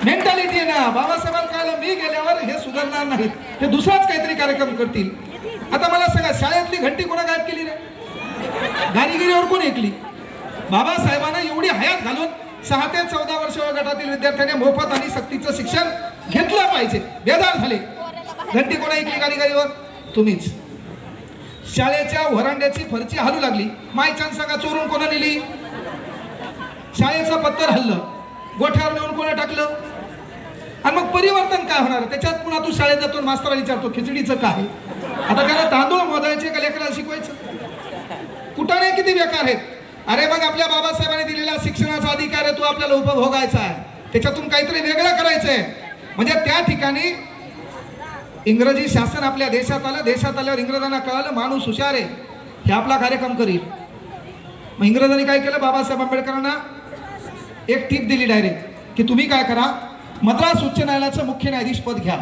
Speaker 1: मेंटॅलिटी आहे ना. बाबासाहेबांना कळलं मी गेल्यावर हे सुधारणार नाहीत, हे दुसराच काहीतरी कार्यक्रम करतील. आता मला सांगा, शाळेतली घंटी कोणा गायब केली रे? गाडीगिरीवर कोण ऐकली? बाबासाहेबांना एवढी हयात घालून 6 ते 14 वर्ष गटातील विद्यार्थ्यांनी मोफत आणि सक्तीचं शिक्षण घेतलं पाहिजे, बेजार झाले. घंटी कोणा ऐकली गाडीगाडीवर? तुम्हीच. शाळेच्या व्हरांड्याची फरची हलू लागली, मायचान सांगा चोरून कोणा नेली? शाळेचं पत्तर हल्लं, गोठ्यावर नेऊन कोणा टाकलं? आणि मग परिवर्तन काय होणार? त्याच्यात पुन्हा तू शाळेत जातो, मास्तराला विचारतो खिचडीचं काय? आता त्याला तांदूळ मोजायचे का लेकराला शिकवायचं? कुठाने किती बेकार आहेत. अरे मग आपल्या बाबासाहेबांनी दिलेला शिक्षणाचा अधिकार आहे, तो आपल्याला उपभोगायचा आहे, त्याच्यातून काहीतरी वेगळं करायचंय. म्हणजे त्या ठिकाणी इंग्रजी शासन आपल्या देशात आलं, देशात आल्यावर इंग्रजांना कळालं माणूस हुशार आहे, हे आपला कार्यक्रम करील. मग इंग्रजांनी काय केलं? बाबासाहेब आंबेडकरांना एक टीप दिली डायरेक्ट की तुम्ही काय करा, मद्रास उच्च न्यायालयाचं मुख्य न्यायाधीश पद घ्या.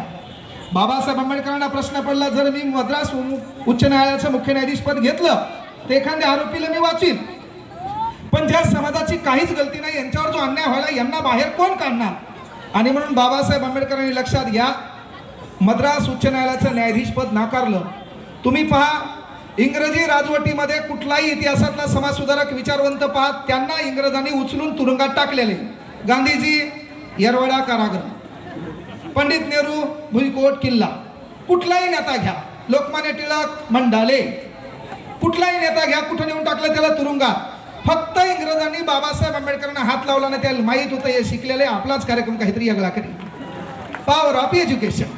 Speaker 1: बाबासाहेब आंबेडकरांना प्रश्न पडला, जर मी मद्रास उच्च न्यायालयाचं मुख्य न्यायाधीश पद घेतलं तर एखाद्या आरोपीला मी वाचीन, पण ज्या समाजाची काहीच गलती नाही, यांच्यावर जो अन्याय व्हायला यांना बाहेर कोण काढणार? आणि म्हणून बाबासाहेब आंबेडकरांनी लक्षात घ्या, मद्रास उच्च न्यायालयाचं न्यायाधीश पद नाकारलं. तुम्ही पहा, इंग्रजी राजवटीमध्ये कुठलाही इतिहासातला समाजसुधारक विचारवंत पहा, त्यांना इंग्रजांनी उचलून तुरुंगात टाकलेले. गांधीजी येरवडा कारागृह, पंडित नेहरू भुईकोट किल्ला, कुठलाही नेता घ्या, लोकमान्य टिळक मंडाले, कुठलाही नेता घ्या, कुठं नेऊन टाकलं त्याला तुरुंगात. फक्त इंग्रजांनी बाबासाहेब आंबेडकरांना हात लावला नाही, त्याला माहीत होतं हे शिकलेले आपलाच कार्यक्रम काहीतरी वेगळा करेल. पॉवर ऑफ एज्युकेशन,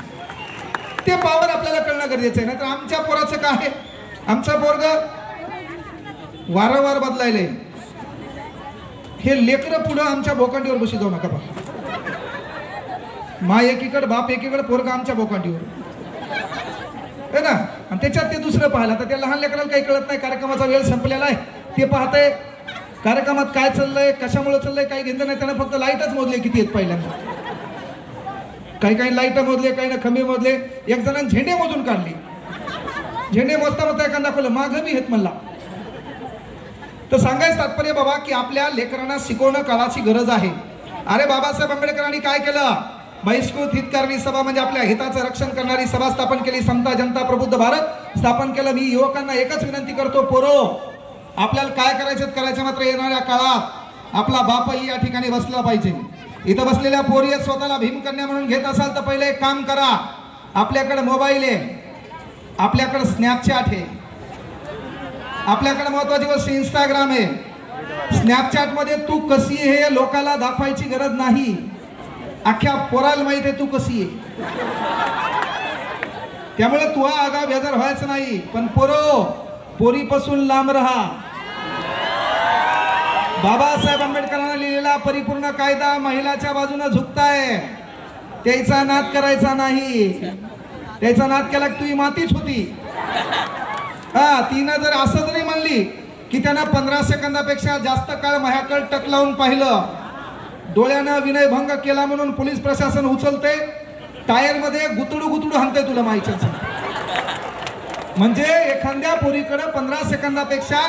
Speaker 1: ते पॉवर आपल्याला कळणं गरजेचं आहे. नाहीतर आमच्या पोराचं काय आहे? आमचं पोरग वारंवार बदलायले, हे लेकरं पुढं आमच्या बोकांडीवर बशी जाऊ नका. मा एकीकडे बाप एकीकडे, पोरग आमच्या बोकांडीवर आहे ना. आणि त्याच्यात ते दुसरं पाहिलं, तर त्या लहान लेकराला काही कळत नाही, कार्यक्रमाचा वेळ संपलेला आहे, ते पाहतंय कार्यक्रमात काय चाललंय, कशामुळे चाललंय काही घेतलं नाही. त्यानं फक्त लाईटच मोजले किती आहेत पहिल्यांदा, काही लाईट मोजले, काही ना खंबे मोजले, एक जणांनी झेंडे मोजून काढली. झेंडे मोजता मोजता एखादा दाखवलं मागं बी हेत म्हणला. तर सांगायचं तात्पर्य बाबा की आपल्या लेकरांना शिकवणं काळाची गरज आहे. अरे बाबासाहेब आंबेडकरांनी काय केलं? बहिष्कृत हितकारणी सभा म्हणजे आपल्या हिताचं रक्षण करणारी सभा स्थापन केली, समता जनता प्रबुद्ध भारत स्थापन केलं. मी युवकांना एकच विनंती करतो, पोरो आपल्याला काय करायचं मात्र येणाऱ्या काळात आपला बापही या ठिकाणी बसला पाहिजे. इथं बसलेल्या पोरी स्वतःला भीमकन्या म्हणून घेत असाल तर पहिले एक काम करा, आपल्याकडे मोबाईल आहे, आपल्याकडे स्नॅपचॅट आहे, आपल्याकडे महत्वाची गोष्ट इंस्टाग्राम आहे. स्नॅपचॅट मध्ये तू कशी आहे हे लोकांना दाखवायची गरज नाही, अख्ख्या पोराला माहिती आहे तू कशी आहे. त्यामुळे तू आगा बेजार व्हायचं नाही. पण पोरो, पोरीपासून लांब राहा. बाबासाहेब आंबेडकरांना लिहिलेला परिपूर्ण कायदा महिलाच्या बाजूने झुकताय, त्याचा नाद करायचा नाही. त्याचा नाद केला की तुझी मातीच होती. तिनं जर असं जरी म्हणली की त्यानं 15 सेकंदापेक्षा जास्त काळ माझ्याकडे टक लावून पाहिलं, डोळ्यानं विनयभंग केला म्हणून पोलीस प्रशासन उचलते, टायर मध्ये गुतडू हाणते तुला माहिती. म्हणजे एखाद्या पोरीकडे 15 सेकंदापेक्षा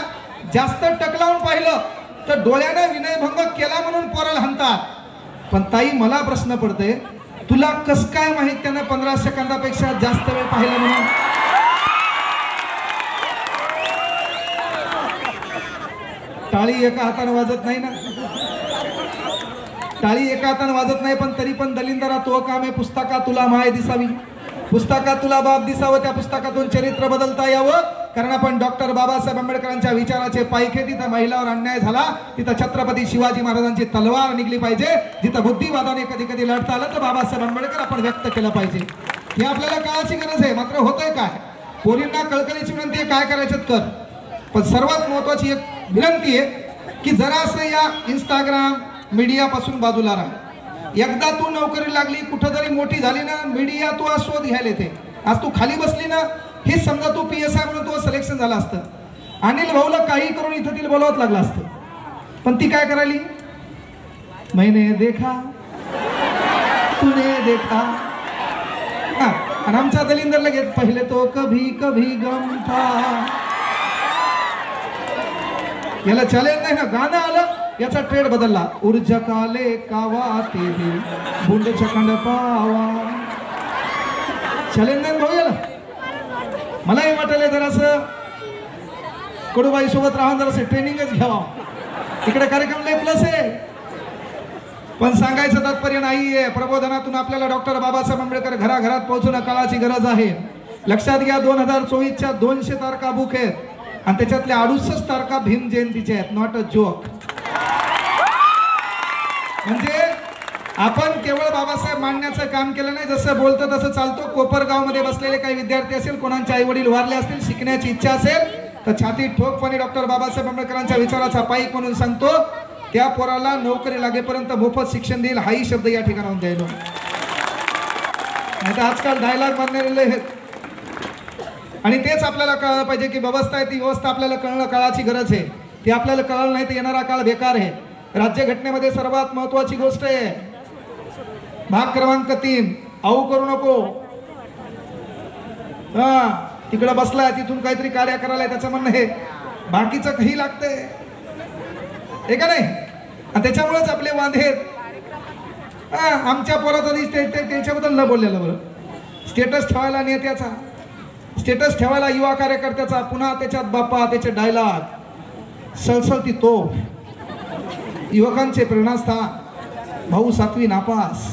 Speaker 1: जास्त टक लावून पाहिलं तर डोळ्यानं विनयभंग केला म्हणून पोराला हाणतात. पण ताई मला प्रश्न पडते, तुला कस काय माहित त्यानं 15 सेकंदापेक्षा जास्त वेळ पाहिलं म्हणून? टाळी एका हाताने वाजत नाही ना, टाळी एका हाताने वाजत नाही. पण तरी पण दलिंदरा तो काम आहे, पुस्तकात तुला माय दिसावी, पुस्तकात तुला बाप दिसावं, त्या पुस्तकातून चरित्र बदलता यावं. कारण आपण डॉक्टर बाबासाहेब आंबेडकरांच्या विचाराचे पायखे, तिथं महिलावर अन्याय झाला तिथं छत्रपती शिवाजी महाराजांची तलवार निघली पाहिजे, जिथं बुद्धिवादाने कधी कधी लढता आलं तर बाबासाहेब आंबेडकर आपण व्यक्त केलं पाहिजे. हे आपल्याला काळाची गरज आहे. मात्र होतंय काय? पोरींना कळकळीची विनंती आहे, काय करायचं कर. पण सर्वात महत्वाची एक विनंती आहे की जरासं या इंस्टाग्राम मीडिया पासून बाजूला राहा. एकदा तू नोकरी लागली, कुठं जरी मोठी झाली ना, मीडिया तू आज शोध घ्यायला येते. आज तू खाली बसली ना, हे समजा तू PSI म्हणून तुझं सिलेक्शन झालं असतं, अनिल भाऊला काही करून इथं तिला बोलावत लागलं असतं. पण ती काय करायली? मैंने देखा तूने देखा. आणि आमच्या दलिंदरला घेत, पहिले तो कभी कभी गम था. याला चॅलेंज नाही ना, गाणं आलं याचा ट्रेड बदलला. ऊर्जा काले कावा ते बुंड चखंड पावा. चलेंदन भाऊ याला मलाही वाटलं जरासं कडूबाई सोबत राहून जरासं ट्रेनिंगच घ्यावा. इकडे कार्यक्रम लय प्लस आहे, पण सांगायचं तात्पर्य नाहीये. प्रबोधनातून आपल्याला डॉक्टर बाबासाहेब आंबेडकर घराघरात पोहोचणं काळाची गरज आहे. लक्षात घ्या 2024च्या 200 तारखा बुक आहेत आणि त्याच्यातल्या 68 तारखा भीम जयंतीच्या आहेत. Not a joke. म्हणजे आपण केवळ बाबासाहेब मांडण्याचं काम केलं नाही, जसं बोलतो तसं चालतो. कोपरगाव मध्ये बसलेले काही विद्यार्थी असेल, कोणाचे आई वडील वारले असतील, शिकण्याची इच्छा असेल तर छाती ठोकपणे डॉक्टर बाबासाहेब आंबेडकरांच्या विचाराचा पाईक म्हणून सांगतो, त्या पोराला नोकरी लागेपर्यंत मोफत शिक्षण देईल हाही शब्द या ठिकाणाहून द्यायला. नाही तर आजकाल डायलॉग मारणारे आहेत. आणि तेच आपल्याला कळलं पाहिजे की व्यवस्था आहे ती व्यवस्था आपल्याला कळणं काळाची गरज आहे. ती आपल्याला कळलं नाही तर येणारा काळ बेकार आहे. राज्यघटनेमध्ये सर्वात महत्वाची गोष्ट आहे भाग क्रमांक 3, आऊ करू नको. हा तिकडे बसलाय तिथून काहीतरी कार्य करायला त्याचं म्हणणं हे बाकीचं काही लागतंय हे का नाही. आणि त्याच्यामुळेच आपले वांधे आमच्या पोराचा त्याच्याबद्दल न बोललेलं बरं. स्टेटस ठेवायला नेत्याचा, स्टेटस ठेवायला युवा कार्यकर्त्याचा, पुन्हा त्याच्यात बाप्पा त्याचे डायलॉग सळसळती तोफ, युवकांचे प्रेरणास्थान, भाऊ 7वी नापास,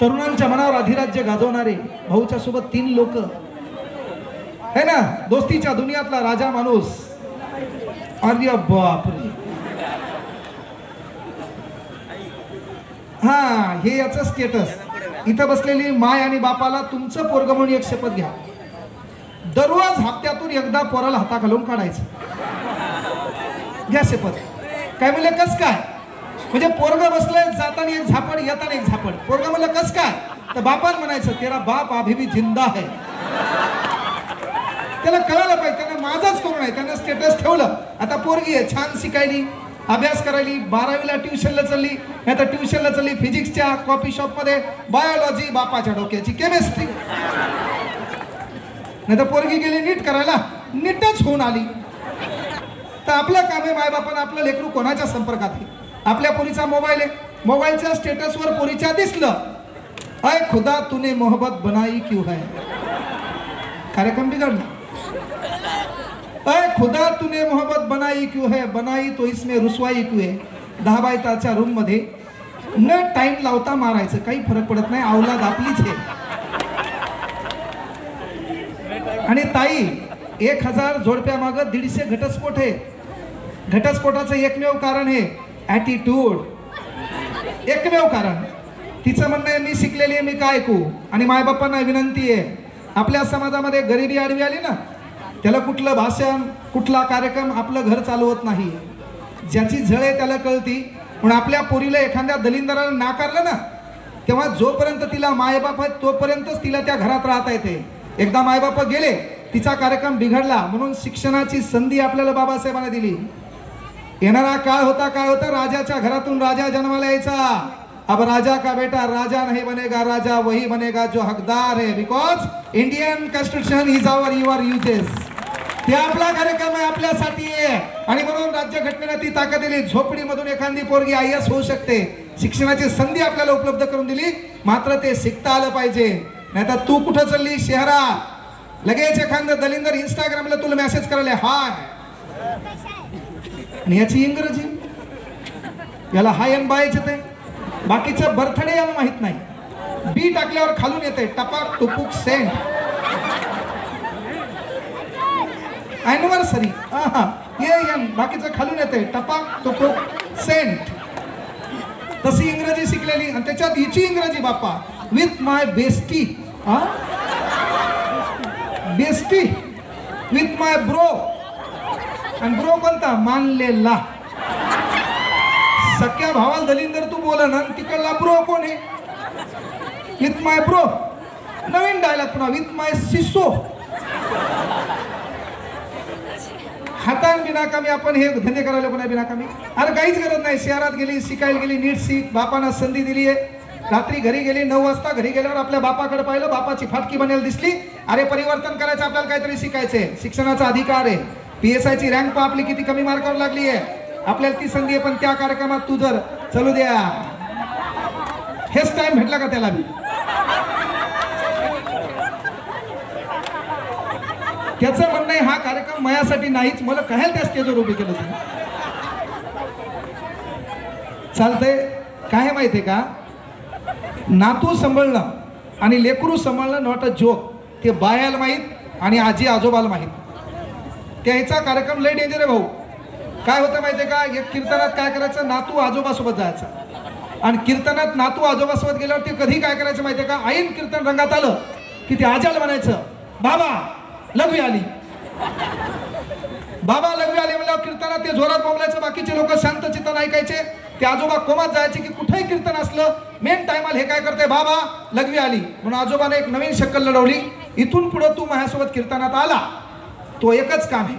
Speaker 1: तरुणांच्या मनावर अधिराज्य गाजवणारे भाऊच्या सोबत 3 लोक है ना. दोस्तीच्या दुनियातला राजा माणूस. अरे बापरे. हा हे याचं स्टेटस. इथं बसलेली माय आणि बापाला तुमचं पोरग म्हणून एक शपथ घ्या, दररोज हप्त्यातून एकदा पोराला हाता घालून काढायचं. घ्या शपथ. काय म्हणले कस काय, म्हणजे पोरग बसलंय जाताना एक झापड येताना एक झापड. पोरग म्हणलं कस काय तर बापान म्हणायचं तेरा बाप अभी भी जिंदा है. त्याला कळायला पाहिजे त्यानं माझाच करू नये. त्यानं स्टेटस ठेवलं. आता पोरगी आहे छान शिकायली, अभ्यास करायली, 12वीला ट्युशनला चालली, नाही तर ट्युशनला चालली फिजिक्सच्या कॉफी शॉप मध्ये, बायोलॉजी बापाच्या डोक्याची, केमिस्ट्री. नाही तर पोरगी गेली नीट करायला, नीटच होऊन आली. तर आपलं काम आहे मायबापानं आपलं लेकरू कोणाच्या संपर्कात आहे. आपल्या पोरीचा मोबाईल आहे, मोबाईलच्या स्टेटसवर पोरीच्या दिसलं अय खुदा तूने मोहब्बत बनाई क्यों है, कार्यक्रम बिघडला. अय खुदा तूने मोहब्बत बनाई क्यों है, बनाई तो इसमें रुसवाई क्यों है. 10 बाय 10च्या रूम मध्ये न टाइम लावता मारायचं, काही फरक पडत नाही, औलाद आपलीच आहे. आणि ताई 1000 जोडप्या माग 150 घटस्फोट आहे. घटस्फोटाचं एकमेव कारण आहे ॲटिट्यूड, एकमेव कारण. तिचं म्हणणं आहे मी शिकलेली आहे, मी काय ऐकू. आणि मायबापांना विनंती आहे, आपल्या समाजामध्ये गरिबी आडवी आली ना, त्याला कुठलं भाषण कुठला कार्यक्रम आपलं घर चालवत नाही. ज्याची झळ आहे त्याला कळती. म्हणून आपल्या पोरीला एखाद्या दलिंदराला नाकारलं ना, तेव्हा जोपर्यंत तिला मायबाप आहेत तोपर्यंतच तिला त्या घरात राहता येते. एकदा मायबाप गेले तिचा कार्यक्रम बिघडला. म्हणून शिक्षणाची संधी आपल्याला बाबासाहेबांना दिली. येणारा काळ होता, काय होता, राजाच्या घरातून राजा जन्माला यायचा. अब राजा का बेटा राजा नहीं बनेगा, राजा वही बनेगा जो हकदार है, because Indian constitution is our your uses. ते आपला कार्यक्रम आहे, आपल्यासाठी आहे. आणि म्हणून राज्यघटनेने ती ताकद दिली. झोपडीमधून एखादी पोरगी IAS होऊ शकते. शिक्षणाची संधी आपल्याला उपलब्ध करून दिली, मात्र ते शिकता आलं पाहिजे. नाहीतर तू कुठं चालली शहरात, लगेच एखादं दलिंदर इंस्टाग्रामला तुला मेसेज करायला हाय, आणि याची इंग्रजी, याला हाय अँड बायच येते, बाकीचं बर्थडे याला माहित नाही. बी टाकल्यावर खालून येते टपाक टुपुक सेंट, अॅनिव्हर्सरी बाकीचं खालून येते टपाक टुपुक सेंट. तशी इंग्रजी शिकलेली आणि त्याच्यात हिची इंग्रजी Bappa with my bestie, bestie with my bro. आणि ब्रो कोणता, मानलेला. सख्या भावाला दलिंदर तू बोला ना, तिकडला ब्रो कोण आहे, विथ माय ब्रो. नवीन डायलॉग पुन्हा विथ माय सिसो. हातान बिनाकामी आपण हे धंदे करायला पुन्हा बिनाकामी. अरे काहीच गरज नाही. शहरात गेली, शिकायला गेली, नीट शिक, बापानं संधी दिली आहे. रात्री घरी गेली, 9 वाजता घरी गेल्यावर आपल्या बापाकडे पाहिलं, बापाची फाटकी बनेल दिसली. अरे परिवर्तन करायचं, आपल्याला काहीतरी शिकायचंय, शिक्षणाचा अधिकार आहे. PSI ची रँक आपली किती कमी मार्कावर लागली आहे. आपल्याला ती संधी आहे, पण त्या कार्यक्रमात तू जर चलू द्या हेच टाइम भेटला का त्याला बी. त्याचं म्हणणं आहे हा कार्यक्रम माझ्यासाठी नाहीच, मला कळेल त्या स्टेजवर उभे केलं तुम्ही. चालतंय. काय माहितीये का, नातू सांभाळणं आणि लेकरू सांभाळणं नॉट अ जोक. ते बायाला माहीत आणि आजी आजोबाला माहीत. त्याचा कार्यक्रम लय डेंजर आहे भाऊ. काय होतं माहितीये का, एक कीर्तनात काय करायचं, नातू आजोबासोबत जायचं आणि कीर्तनात नातू आजोबासोबत गेल्यावर ते कधी काय करायचं माहितीये का, ऐन कीर्तन रंगात आलं की ते आजाला म्हणायचं बाबा लघवी आली. बाबा लघवी आली म्हणल्यावर कीर्तनात ते जोरात बोंबलायचं, बाकीचे लोक शांत चित्ताने ऐकायचे. ते आजोबा कोमात जायचे की कुठेही कीर्तन असलं मेन टायमाला हे काय करते, बाबा लघवी आली. म्हणून आजोबाने एक नवीन शक्कल लढवली. इथून पुढे तू माझ्यासोबत कीर्तनात आला तो एकच काम आहे,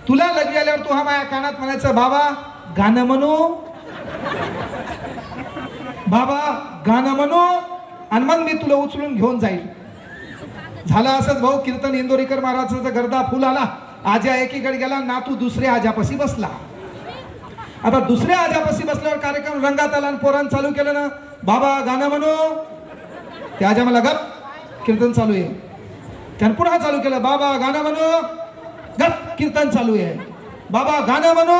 Speaker 1: तुला लघवी आल्यावर तू हा माझ्या कानात म्हणायचं बाबा गाणं म्हणू, बाबा गाणं म्हणू, आणि मग मी तुला उचलून घेऊन जाईल. झालं असंच भाऊ. कीर्तन इंदोरीकर महाराजांचा गर्दा फुल आला. आजा एकीकडे गेला, नातू दुसऱ्या आजापाशी बसला. आता दुसऱ्या आजापाशी बसल्यावर कार्यक्रम रंगात आला आणि पोरांनी चालू केलं ना, बाबा गाणं म्हणू. ते आजा मला गप कीर्तन चालू आहे. त्यानं पुन्हा चालू केलं, बाबा गाणं म्हणू, गप कीर्तन चालू आहे. बाबा गाणं म्हणू,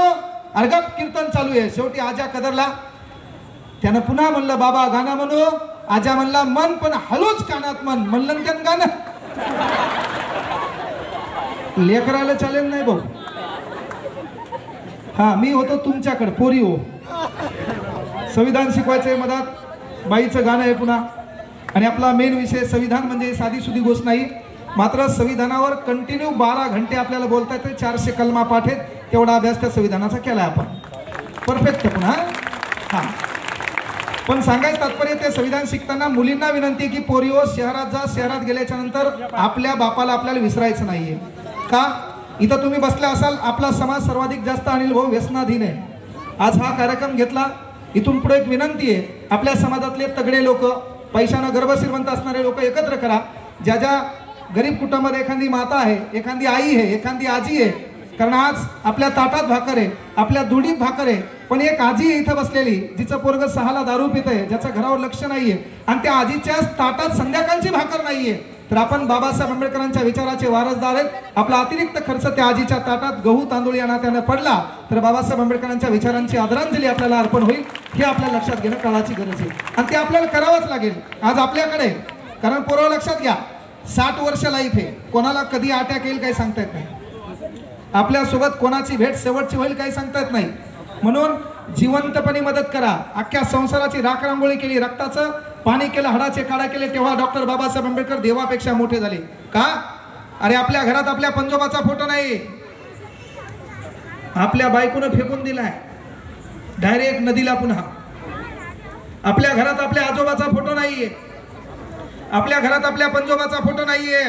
Speaker 1: अरे गप कीर्तन चालू आहे. शेवटी आजा कदरला. त्यानं पुन्हा म्हणलं बाबा गाणं म्हणू. आजा म्हणला मन पण हळूच कानात मन. म्हणलं त्यानं गाणं. लेकराला चालेल नाही भाऊ. हा मी होतो तुमच्याकडे पोरी हो. संविधान शिकवायचंय, मधात बाईचं गाणं आहे पुन्हा. आणि आपला मेन विषय संविधान म्हणजे साधी सुधी गोष्ट नाही. मात्र संविधानावर कंटिन्यू 12 घंटे आपल्याला बोलता येते. 400 कलमा पाठ आहेत. तेवढा अभ्यास त्या संविधानाचा केला आपण परफेक्ट पुन्हा. हा पण सांगायचं तात्पर्य ते संविधान शिकताना मुलींना विनंती की पोरिओ शहरात जा. शहरात गेल्याच्या नंतर आपल्या बापाला आपल्याला विसरायचं नाहीये. का इथं तुम्ही बसले असाल, आपला समाज सर्वाधिक जास्त अनिल भाऊ व्यसनाधीन आहे. आज हा कार्यक्रम घेतला. इथून पुढे एक विनंती आहे, आपल्या समाजातले तगडे लोक, पैशानं गर्भश्रीमंत असणारे लोक एकत्र करा. ज्या ज्या गरीब कुटुंबामध्ये एखादी माता आहे, एखादी आई आहे, एखादी आजी आहे. कारण आज आपल्या ताटात भाकर आहे, आपल्या दुडीत भाकर आहे, पण एक आजी इथं बसलेली जिचं पोरग 6ला दारू पित आहे, ज्याचं घरावर लक्ष नाहीये आणि त्या आजीच्या ताटात संध्याकाळची भाकर नाहीये. तर आपण बाबासाहेब आंबेडकरांच्या विचाराचे वारसदार आहेत. आपला अतिरिक्त खर्च त्या आजीच्या ताटात गहू तांदूळ या नात्याने पडला तर बाबासाहेब आंबेडकरांच्या विचारांची आदरांजली आपल्याला अर्पण होईल. हे आपल्या लक्षात घेणं काळाची गरज आहे आणि ते आपल्याला करावंच लागेल. आज आपल्याकडे, कारण पोरं लक्षात घ्या, 60 वर्ष लाईफ आहे. कोणाला कधी अटॅक येईल काही सांगता येत नाही. आपल्यासोबत कोणाची भेट शेवटची होईल काही सांगता येत नाही. म्हणून जिवंतपणे मदत करा. अख्ख्या संसाराची राखरांगोळी केली, रक्ताचं पाणी केलं, हाडाचे काढा केले, तेव्हा डॉक्टर बाबासाहेब आंबेडकर देवापेक्षा मोठे झाले. का? अरे आपल्या घरात आपल्या पंजोबाचा फोटो नाही, आपल्या बायकोनं फेकून दिलाय डायरेक्ट नदीला. पुन्हा आपल्या घरात आपल्या आजोबाचा फोटो नाहीये, आपल्या घरात आपल्या पंजोबाचा फोटो नाहीये.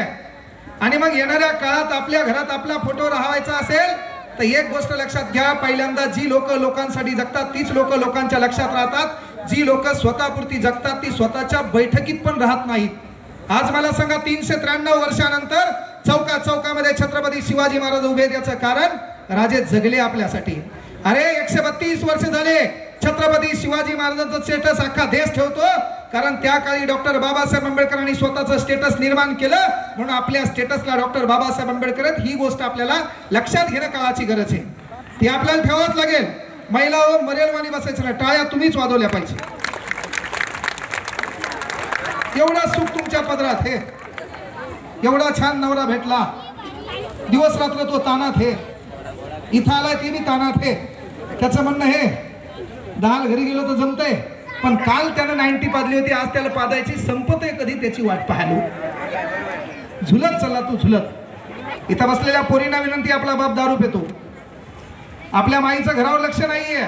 Speaker 1: आणि मग येणाऱ्या काळात आपल्या घरात आपला फोटो राहायचा असेल तर एक गोष्ट लक्षात घ्या, पहिल्यांदा जी लोक लोकांसाठी जगतात तीच लोक लोकांच्या लक्षात राहतात. जी लोक स्वतःपुरती जगतात ती स्वतःच्या बैठकीत पण राहत नाहीत. आज मला सांगा, 393 वर्षानंतर चौका चौकामध्ये छत्रपती शिवाजी महाराज उभे आहेत. याचं कारण राजे जगले आपल्यासाठी. अरे 132 वर्ष झाले छत्रपती शिवाजी महाराजांचं स्टेटस अख्खा देश ठेवतो, कारण त्या काळी डॉक्टर बाबासाहेब आंबेडकरांनी स्वतःचं स्टेटस निर्माण केलं. म्हणून आपल्या स्टेटसला डॉक्टर बाबासाहेब आंबेडकर आहेत. ही गोष्ट आपल्याला लक्षात घेणं काळाची गरज आहे. ती आपल्याला ठेवावंच लागेल. महिला हो मरेलवाणी बसायचं नाही, टाळ्या तुम्हीच वाजवल्या पाहिजे. एवढा सुख तुमच्या पदरात हे, एवढा छान नवरा भेटला, दिवस रात्र तो तानात हे, इथं आलाय ते बी तानात हे. त्याचं म्हणणं हे 10 घरी गेलो तर जमतंय, पण काल त्यानं 90 पाजली होती, आज त्याला पादायची संपतय कधी त्याची वाट पाहायलो. झुलत चला तू झुलत. इथं बसलेल्या पोरींना विनंती, आपला बाप दारू पितो, आपल्या माईचं घरावर लक्ष नाहीये.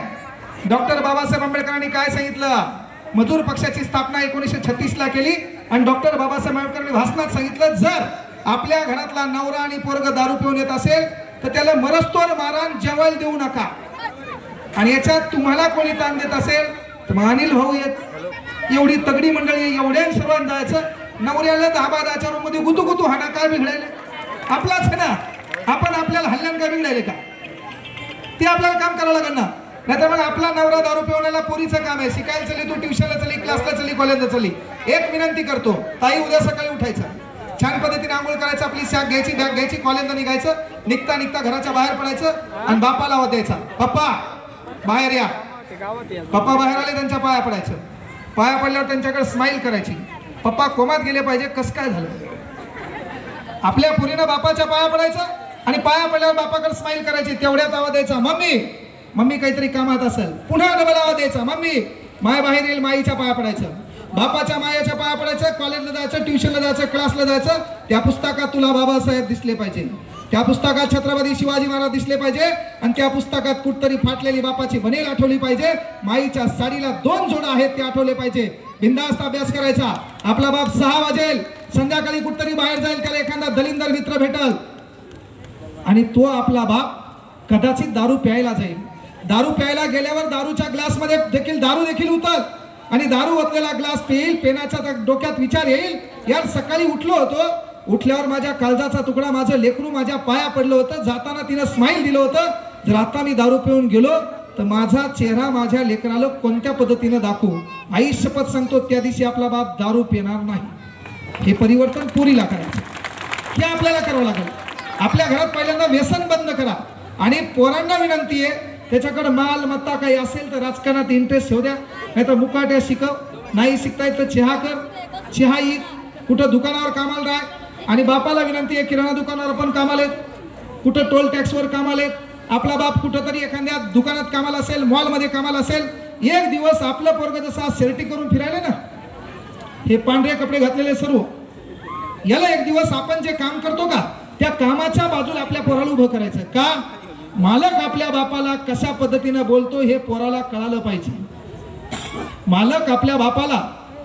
Speaker 1: डॉक्टर बाबासाहेब आंबेडकरांनी काय सांगितलं, मजूर पक्षाची स्थापना 1936ला केली आणि डॉक्टर बाबासाहेब आंबेडकरांनी भाषणात सांगितलं, जर आपल्या घरातला नवरा आणि पोरग दारू पिऊन येत असेल तर त्याला मरस्तोर मारान, जेवायला देऊ नका. आणि याच्यात तुम्हाला कोणी ताण देत असेल तर मग अनिल भाऊ येत, एवढी तगडी मंडळी, एवढ्या सर्वांना जायचं. नवऱ्याला 10-12 रूम मध्ये गुतू गुतू हाना काय बिघडायला, आपलाच आहे ना. आपण आपल्याला हल्ल्यान काय बिघडायले का? ते आपल्याला काम करावं लागेल ना. नाहीतर मग आपला नवरा दारू पिवण्याला पोरीचं काम आहे. शिकायला चली, तू ट्युशनला चली, क्लासला चली, कॉलेजला चली. एक विनंती करतो, ताई उद्या सकाळी उठायचं, छान पद्धतीने आंघोळ करायचं, आपली सॅक घ्यायची, बॅग घ्यायची, कॉलेजला निघायचं, निघता निघता घराच्या बाहेर पडायचं आणि बापाला आवाज द्यायचा, पप्पा बाहेर या. पप्पा बाहेर आले, त्यांच्या पाया पडायचं. पाया पडल्यावर त्यांच्याकडे स्माइल करायची. पप्पा कोमात गेले पाहिजे, कसं काय झालं. आपल्या पुरीनं बापाच्या पाया पडायचं आणि पाया पडल्यावर बापाकडे स्माइल करायची. तेवढ्यात आवाज द्यायचा, मम्मी. मम्मी काहीतरी कामात असेल, पुन्हा डबल आवाज द्यायचा, मम्मी. माय बाहेर येईल, माईच्या पाया पडायचं, बापाच्या मायाच्या पाया पडायचं, कॉलेजला जायचं, ट्युशनला जायचं, क्लासला जायचं. त्या पुस्तकात तुला बाबासाहेब दिसले पाहिजे, त्या पुस्तकात छत्रपती शिवाजी महाराज दिसले पाहिजे आणि त्या पुस्तकात कुठतरी फाटलेली बापाची बनेल आठवली पाहिजे. माईच्या साडीला 2 जोडा आहेत ते आठवले पाहिजे. बिंदास्त अभ्यास करायचा. आपला बाप 6 वाजेल, संध्याकाळी कुठतरी बाहेर जाईल, त्याला एखादा दलिंदर मित्र भेटल आणि तो आपला बाप कदाचित दारू प्यायला जाईल. दारू प्यायला गेल्यावर दारूच्या ग्लासमध्ये दारू देखील उतल आणि दारू ओतलेला ग्लास पिईल. पेनाच्या डोक्यात विचार येईल, यार सकाळी उठलो होतो, उठल्यावर माझ्या काळजाचा तुकडा, माझं लेकरू माझ्या पाया पडलं होतं, जाताना तिनं स्माइल दिलं होतं. जर आता मी दारू पिऊन गेलो तर माझा चेहरा माझ्या लेकराला कोणत्या पद्धतीनं दाखवू. आई शपथ सांगतो, त्या दिवशी आपला बाप दारू पिणार नाही. हे परिवर्तन पुरीला करायचं, हे आपल्याला करावं लागेल. आपल्या घरात पहिल्यांदा व्यसन बंद करा आणि पोरांना विनंती आहे, त्याच्याकडे मालमत्ता काही असेल तर राजकारणात इंटरेस्ट ठेवू द्या, नाही तर मुकाट्या शिकव. नाही शिकता येत तर चहा कर, चहा इक, कुठं दुकानावर कामाला राह. आणि बापाला विनंती आहे, किराणा दुकानावर पण कामाला आहेत, कुठं टोल टॅक्सवर कामाला आहेत. आपला बाप कुठंतरी एखाद्या दुकानात कामाला असेल, मॉलमध्ये कामाला असेल. एक दिवस आपलं पोरगं जसं आज सेल्टी करून फिरायले ना, हे पांढरे कपडे घातलेले सर्व, याला एक दिवस आपण जे काम करतो का, त्या कामाच्या बाजूला आपल्या पोराला उभं करायचं. का? मालक आपल्या बापाला कशा पद्धतीनं बोलतो हे पोराला कळालं पाहिजे. मालक आपल्या बापाला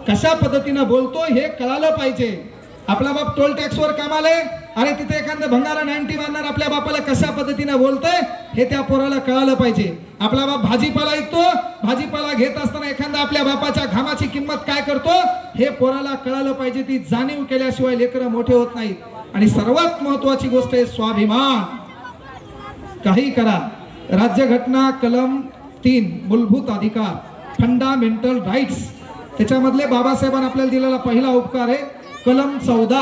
Speaker 1: कशा पद्धतीनं बोलतो हे कळालं पाहिजे. आपला बाप टोल टॅक्सवर कामाला आहे, अरे तिथे एखादं भंगारा 90 मारणार, आपल्या बापाला कशा पद्धतीनं बोलतोय हे त्या पोराला कळालं पाहिजे. आपला बाप भाजीपाला ऐकतो, भाजीपाला घेत असताना एखादा आपल्या बापाच्या घामाची किंमत काय करतो हे पोराला कळालं पाहिजे. ती जाणीव केल्याशिवाय लेकरं मोठे होत नाहीत. आणि सर्वात महत्वाची गोष्ट आहे स्वाभिमान. काही करा, राज्यघटना कलम 3 मूलभूत अधिकार, फंडामेंटल राईट्स, त्याच्यामधले बाबासाहेबांनी आपल्याला दिलेला पहिला उपकार आहे कलम 14,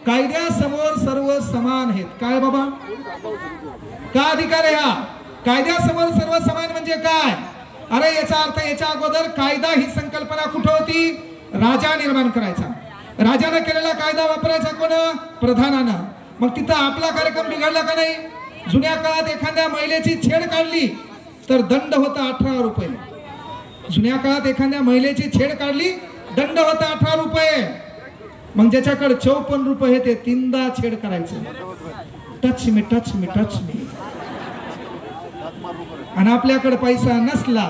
Speaker 1: कायद्यासमोर सर्व समान आहेत. काय बाबा, का अधिकार आहे हा? कायद्यासमोर सर्व समान म्हणजे काय? अरे याचा अर्थ, याच्या अगोदर कायदा ही संकल्पना कुठं होती? राजा निर्माण करायचा. राजानं केलेला कायदा वापरायचा कोण? प्रधानानं. मग तिथं आपला कार्यक्रम बिघडला का नाही? जुन्या काळात एखाद्या महिलेची छेड काढली तर दंड होता 18 रुपये. जुन्या काळात एखाद्या महिलेची छेड काढली, दंड होता 18 रुपये. मग ज्याच्याकडे 54 रुपये ते 3दा छेड करायचं, touch me touch me touch me. आणि आपल्याकडे पैसा नसला,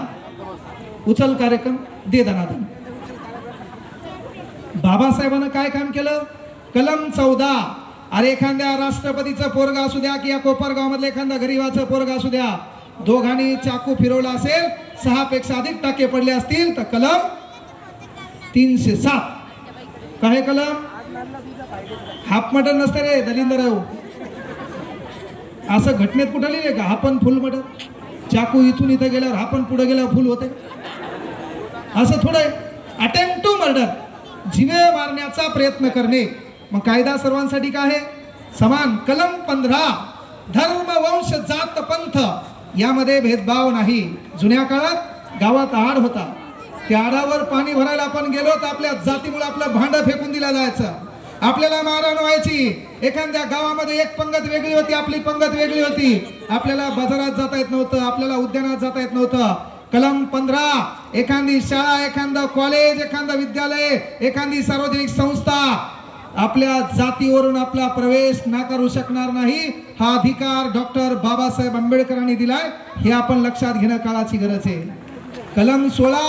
Speaker 1: उचल कार्यक्रम दे दनादन. बाबासाहेबांना काय काम केलं? कलम 14, अरे एखाद्या राष्ट्रपतीचं पोरगा असू द्या किंवा कोपरगाव मधलं एखाद्या गरीबाचं पोरगा असू द्या, दोघांनी चाकू फिरवला असेल, 6 पेक्षा अधिक टाके पडले असतील तर कलम 307. काय कलम? हाफ मटन नसते रे दलिंदर, असं घटनेत कुठं लिहिले का? आपण फुल मटन, चाकू इथून इथं गेल्यावर आपण पुढे गेल्यावर फुल होते, असं थोडं. अटेम्प्ट टू मर्डर, जीवे मारण्याचा प्रयत्न करणे. मग कायदा सर्वांसाठी काय आहे? समान. कलम 15, धर्म वंश जात पंथ यामध्ये भेदभाव नाही. जुन्या काळात गावात आड होता, त्या आडावर पाणी भरायला आपण गेलो तर आपल्या जातीमुळे आपलं भांडं फेकून दिलं जायचं, आपल्याला मारहाण व्हायची. एखाद्या गावामध्ये एक पंगत वेगळी होती, आपली पंगत वेगळी होती. आपल्याला बाजारात जाता येत नव्हतं, आपल्याला उद्यानात जाता येत नव्हतं. कलम 15, एखादी शाळा, एखादं कॉलेज, एखादं विद्यालय, एखादी सार्वजनिक संस्था आपल्या जातीवरून आपला प्रवेश नाकारू शकणार नाही. हा अधिकार डॉक्टर बाबासाहेब आंबेडकरांनी दिलाय, हे आपण लक्षात घेणं काळाची गरज आहे. कलम 16,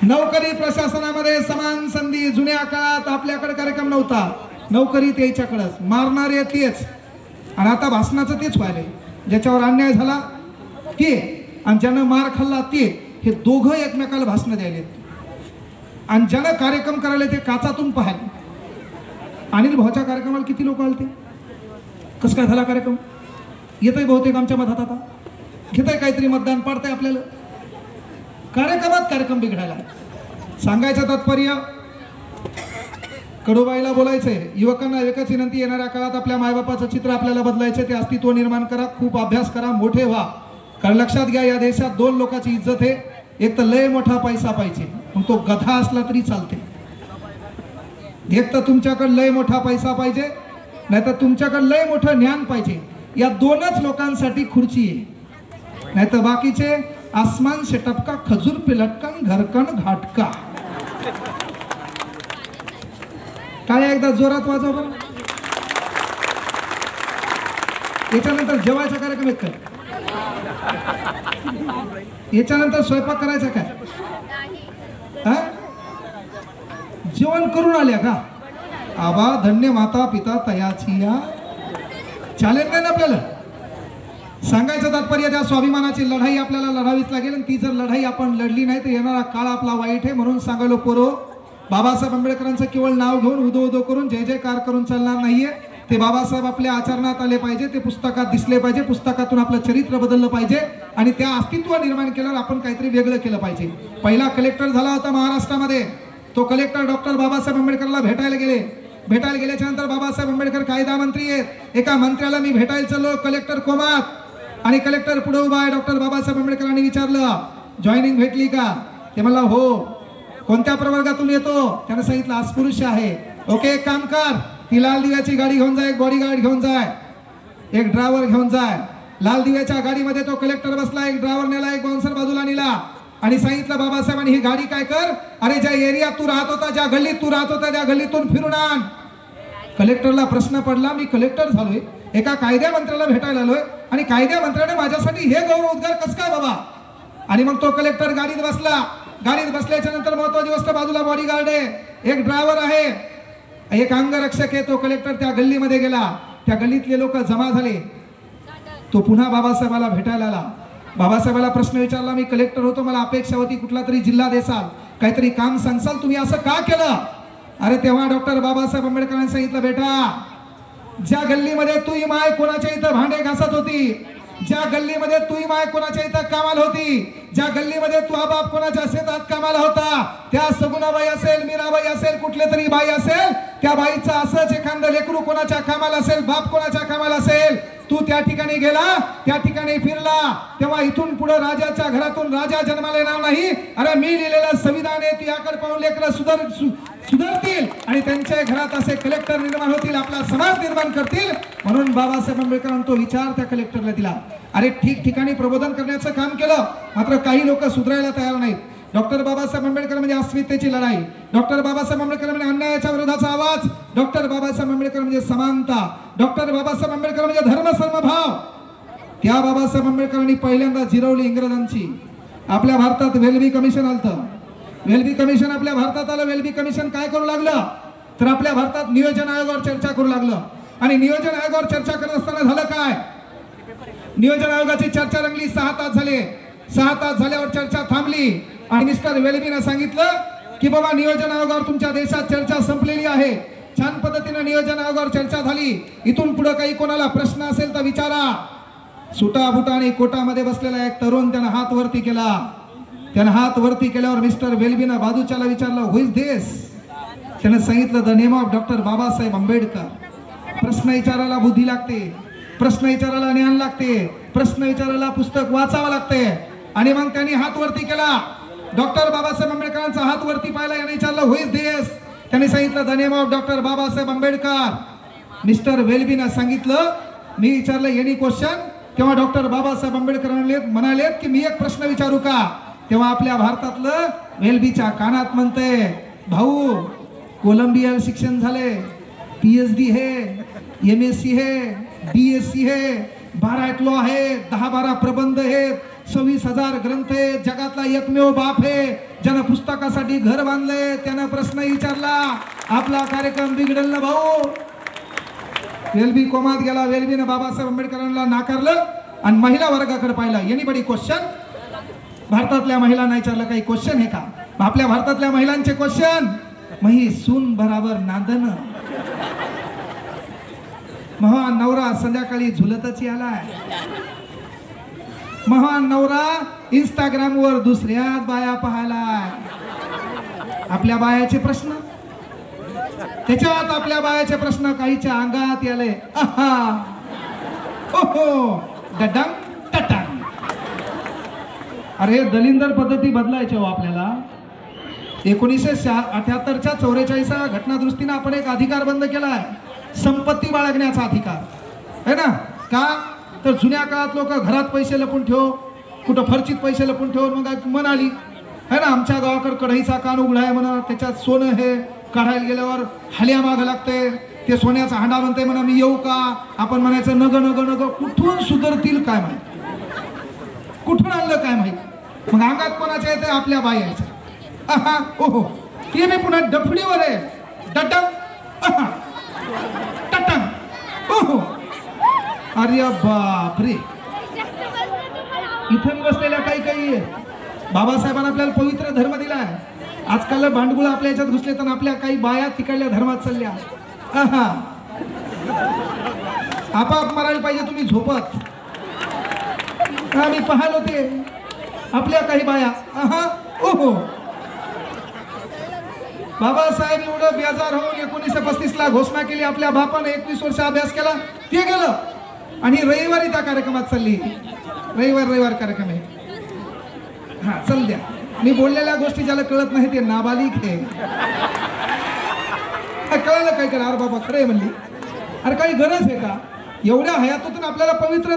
Speaker 1: नोकरी प्रशासनामध्ये समान संधी. जुन्या काळात आपल्याकडे कार्यक्रम नव्हता, नोकरी त्याच्याकडेच, मारणारे तेच आणि आता भाषणाचं तेच व्हायलंय. ज्याच्यावर अन्याय झाला ते आणि ज्यानं मार खाल्ला ते, हे दोघं एकमेकाला भाषण द्यायले. आणि ज्यानं कार्यक्रम करायला ते काचातून पाहायला. अनिल भाऊच्या कार्यक्रमाला किती लोक आलते? कसं काय झाला कार्यक्रम? येतंय बहुतेक आमच्या मधात आता, घेतंय काहीतरी मतदान, पाडतंय आपल्याला कार्यक्रमात कार्यक्रम बिघडायला. सांगायचं तात्पर्य, कडूबाईला बोलायचंय, युवकांना एकच विनंती, येणाऱ्या काळात आपल्या मायबापाचं चित्र आपल्याला बदलायचं, ते अस्तित्व निर्माण करा, खूप अभ्यास करा, मोठे व्हा. कारण लक्षात घ्या, या देशात दोन लोकांची इज्जत आहे, एक तर लय मोठा पैसा पाहिजे, मग तो गधा असला तरी चालते. एक तर तुमच्याकडे लय मोठा पैसा पाहिजे, नाहीतर तुमच्याकडे लय मोठं ज्ञान पाहिजे. या दोनच लोकांसाठी खुर्ची आहे, नाहीतर बाकीचे आसमान से टपका, खजूर पे लटकन, घरकन घाटका. काय एकदा जोरात वाजव बरं. याच्यानंतर जेवायचा कार्यक्रम एक काय, याच्यानंतर स्वयंपाक करायचा काय? जेवण करून आल्या का? आबा धन्य माता पिता तयाची या. चालेल नाही ना आपल्याला? सांगायचं तात्पर्य, त्या स्वाभिमानाची लढाई आपल्याला लढावीच लागेल, आणि ती जर लढाई आपण लढली नाही तर येणारा काळ आपला वाईट आहे. म्हणून सांगायलो पोरो, बाबासाहेब आंबेडकरांचं केवळ नाव घेऊन उदो उदो करून जय जयकार करून चालणार नाहीये. ते बाबासाहेब आपल्या आचरणात आले पाहिजे, ते पुस्तकात दिसले पाहिजे, पुस्तकातून आपलं चरित्र बदललं पाहिजे, आणि त्या अस्तित्व निर्माण केल्यावर आपण काहीतरी वेगळं केलं पाहिजे. पहिला कलेक्टर झाला होता महाराष्ट्रामध्ये, तो कलेक्टर डॉक्टर बाबासाहेब आंबेडकरला भेटायला गेल्याच्या नंतर बाबासाहेब आंबेडकर कायदा मंत्री आहेत. एका मंत्र्याला मी भेटायला चाललो, कलेक्टर कोमात, आणि कलेक्टर पुढे उभा आहे. डॉक्टर बाबासाहेब आंबेडकरांनी विचारलं, जॉईनिंग भेटली का? ते म्हणला हो. कोणत्या प्रवर्गातून येतो? त्याने सांगितलं अस्पृश्य आहे. ओके, एक काम कर, ती लाल दिव्याची गाडी घेऊन जाय, एक बॉडीगार्ड घेऊन जाय, एक ड्रायव्हर घेऊन जाय. लाल दिव्याच्या गाडीमध्ये तो कलेक्टर बसला, एक ड्रायव्हर नेला, एक बाउन्सर बाजूला नेला, आणि सांगितलं बाबासाहेबांनी ही गाडी काय कर, अरे ज्या एरियात तू राहत होता, ज्या गल्लीत तू राहत होता, त्या गल्लीतून फिरून आण. कलेक्टरला प्रश्न पडला, मी कलेक्टर झालोय, एका कायद्या मंत्र्याला भेटायला आलोय, आणि कायद्या मंत्र्याने माझ्यासाठी हे गौरव उद्गार कस काय बाबा? आणि मग तो कलेक्टर गाडीत बसला. गाडीत बसल्याच्या नंतर महत्वाची गोष्ट, बाजूला बॉडीगार्ड आहे, एक ड्रायव्हर आहे, एक अंगरक्षक आहे. तो कलेक्टर त्या गल्लीमध्ये गेला, त्या गल्लीतले लोक जमा झाले. तो पुन्हा बाबासाहेबाला भेटायला आला. बाबासाहेबाला प्रश्न विचारला, मी कलेक्टर होतो, मला अपेक्षा होती कुठला तरी जिल्हा देसाल, काहीतरी काम सांगसाल, तुम्ही असं का केलं? अरे तेव्हा डॉक्टर बाबासाहेब आंबेडकरांनी सांगितलं, बेटा, ज्या गल्लीमध्ये तू माय कोणाच्या इथं भांडे घासत होती, ज्या गल्लीमध्ये तू माय कोणाच्या इथं कामाला होती, ज्या गल्लीमध्ये तू बाप कोणाच्या शेतात कामाला होता, त्या सगुणाबाई असेल, मीराबाई असेल, कुठले तरी बाई असेल, त्या बाईचं असंच एखादं लेकरू कोणाच्या कामाला असेल, बाप कोणाच्या कामाला असेल, तू त्या ठिकाणी गेला, त्या ठिकाणी फिरला, तेव्हा इथून पुढे राजाच्या घरातून राजा जन्माला येणार नाही. अरे मी लिहिलेलं संविधान आहे, तुझ्याकडे पाहून लेकरं सुधारतील, आणि त्यांच्या घरात असे कलेक्टर निर्माण होतील, आपला समाज निर्माण करतील. म्हणून बाबासाहेब आंबेडकरांनी तो विचार त्या कलेक्टरला दिला. अरे ठिकठिकाणी प्रबोधन करण्याचं काम केलं, मात्र काही लोक सुधारायला तयार नाहीत. डॉक्टर बाबासाहेब आंबेडकर म्हणजे अस्मितेची लढाई, डॉक्टर बाबासाहेब आंबेडकर म्हणजे अन्यायाच्या विरोधाचा आवाज, डॉक्टर बाबासाहेब आंबेडकर म्हणजे समानता, डॉक्टर बाबासाहेब आंबेडकर म्हणजे धर्म समभाव. त्या बाबासाहेब आंबेडकरांनी पहिल्यांदा जिरवली इंग्रजांची. आपल्या भारतात वेल्बी कमिशन आलं. वेल्बी कमिशन आपल्या भारतात आलं. वेल्बी कमिशन काय करू लागलं, तर आपल्या भारतात नियोजन आयोगावर चर्चा करू लागलं. आणि नियोजन आयोगावर चर्चा करत असताना झालं काय, नियोजन आयोगाची चर्चा रंगली. 6 तास झाले. 6 तास झाल्यावर चर्चा थांबली, आणि मिस्टर वेल्बीने सांगितलं की बाबा नियोजन आयोगावर तुमच्या देशात चर्चा संपलेली आहे. छान पद्धतीने नियोजन आयोगावर चर्चा झाली. इथून पुढे काही कोणाला प्रश्न असेल तर विचारा. सुटा बुटा आणि कोटामध्ये बसलेला एक तरुण त्यानं हात वरती केला. त्यानं हात वरती केल्यावर मिस्टर वेल्बीनं बाजूच्याला विचारलं, हु इज दिस? त्यानं सांगितलं, the name of doctor Babasaheb Ambedkar. प्रश्न विचारायला बुद्धी लागते, प्रश्न विचारायला ज्ञान लागते, प्रश्न विचारायला पुस्तक वाचावं लागते. आणि मग त्यांनी हात वरती केला. डॉक्टर बाबासाहेब आंबेडकरांचा हात वरती पाहिला. याने विचारलं, हु इज दिस? त्यांनी सांगितलं, the name of doctor Babasaheb Ambedkar. Mister वेल्बीनं सांगितलं, मी विचारलं एनी क्वेश्चन? तेव्हा डॉक्टर बाबासाहेब आंबेडकर म्हणाले की मी एक प्रश्न विचारू का? तेव्हा आपल्या भारतातलं वेल्बीच्या कानात म्हणते, भाऊ कोलंबिया शिक्षण झाले, PhD है, MSc है, BSc है, 12 लॉ है, 10-12 प्रबंध आहेत, 26,000 ग्रंथ आहेत, जगातला एकमेव बाप आहे ज्यानं पुस्तकासाठी घर बांधले. त्यानं प्रश्न विचारला, आपला कार्यक्रम बिघडल ना भाऊ. वेल्बी कोमात गेला. वेल्बीनं बाबासाहेब आंबेडकरांना नाकारलं आणि महिला वर्गाकडे पाहिलं. Anybody question? भारतातल्या महिलांना विचारलं, काही क्वेश्चन आहे का? आपल्या भारतातल्या महिलांचे क्वेश्चन, मही सून बराबर नांदन. महान नवरा संध्याकाळी झुलतच आलाय. महान नवरा इंस्टाग्रामवर दुसऱ्याच बाया पाहायलाय. आपल्या बायाचे प्रश्न, त्याच्यात आपल्या बायाचे प्रश्न काहीच्या अंगात याले. ओहो डडंग टटंग. अरे दलिंदर पद्धती बदलायची हो आपल्याला. 1978च्या 44 घटनादुरुस्तीनं आपण एक अधिकार बंद केलाय, संपत्ती बाळगण्याचा अधिकार है ना. का तर जुन्या काळात लोक घरात पैसे लपून ठेव, कुठं फरचीत पैसे लपून ठेव, मग म्हणाली है ना आमच्या गावाकडे कढईचा कान उघडा आहे म्हणा, त्याच्यात सोनं हे काढायला गेल्यावर हाल्या मागं लागते, ते सोन्याचा हांडा म्हणते म्हणा मी येऊ का. आपण म्हणायचं नग नग नग. कुठून सुधरतील काय माहित, कुठून आणलं काय माहित. मग अंगात कोणाच्या येते, आपल्या बाई यायच्या. ओहो ते मी पुन्हा डफडीवर आहे. डटंग टटंग. ओहो अरे बापरे. इथं बसलेल्या काही काही बाबासाहेबांना आपल्याला पवित्र धर्म दिलाय. आजकाल भांडगुळ आपल्या याच्यात घुसले तर आपल्या काही बाया तिकडल्या धर्मात चालल्या. आपाप मारायला पाहिजे तुम्ही झोपत. मी पाहिलो ते आपल्या काही बाया. ओहो बाबासाहेब एवढं बेजार होऊन 1935ला घोषणा केली. आपल्या बापाने 21 वर्ष अभ्यास केला, ते गेलं आणि रविवारी त्या कार्यक्रमात चालली. रविवार कार्यक्रम आहे. हा चल द्या. मी बोललेल्या गोष्टी ज्याला कळत नाही ते नाबालिक आहे. कळलं काय करा. अरे बाबा खरं आहे म्हणली. अरे काही गरज आहे का. एवढ्या हयातून आपल्याला पवित्र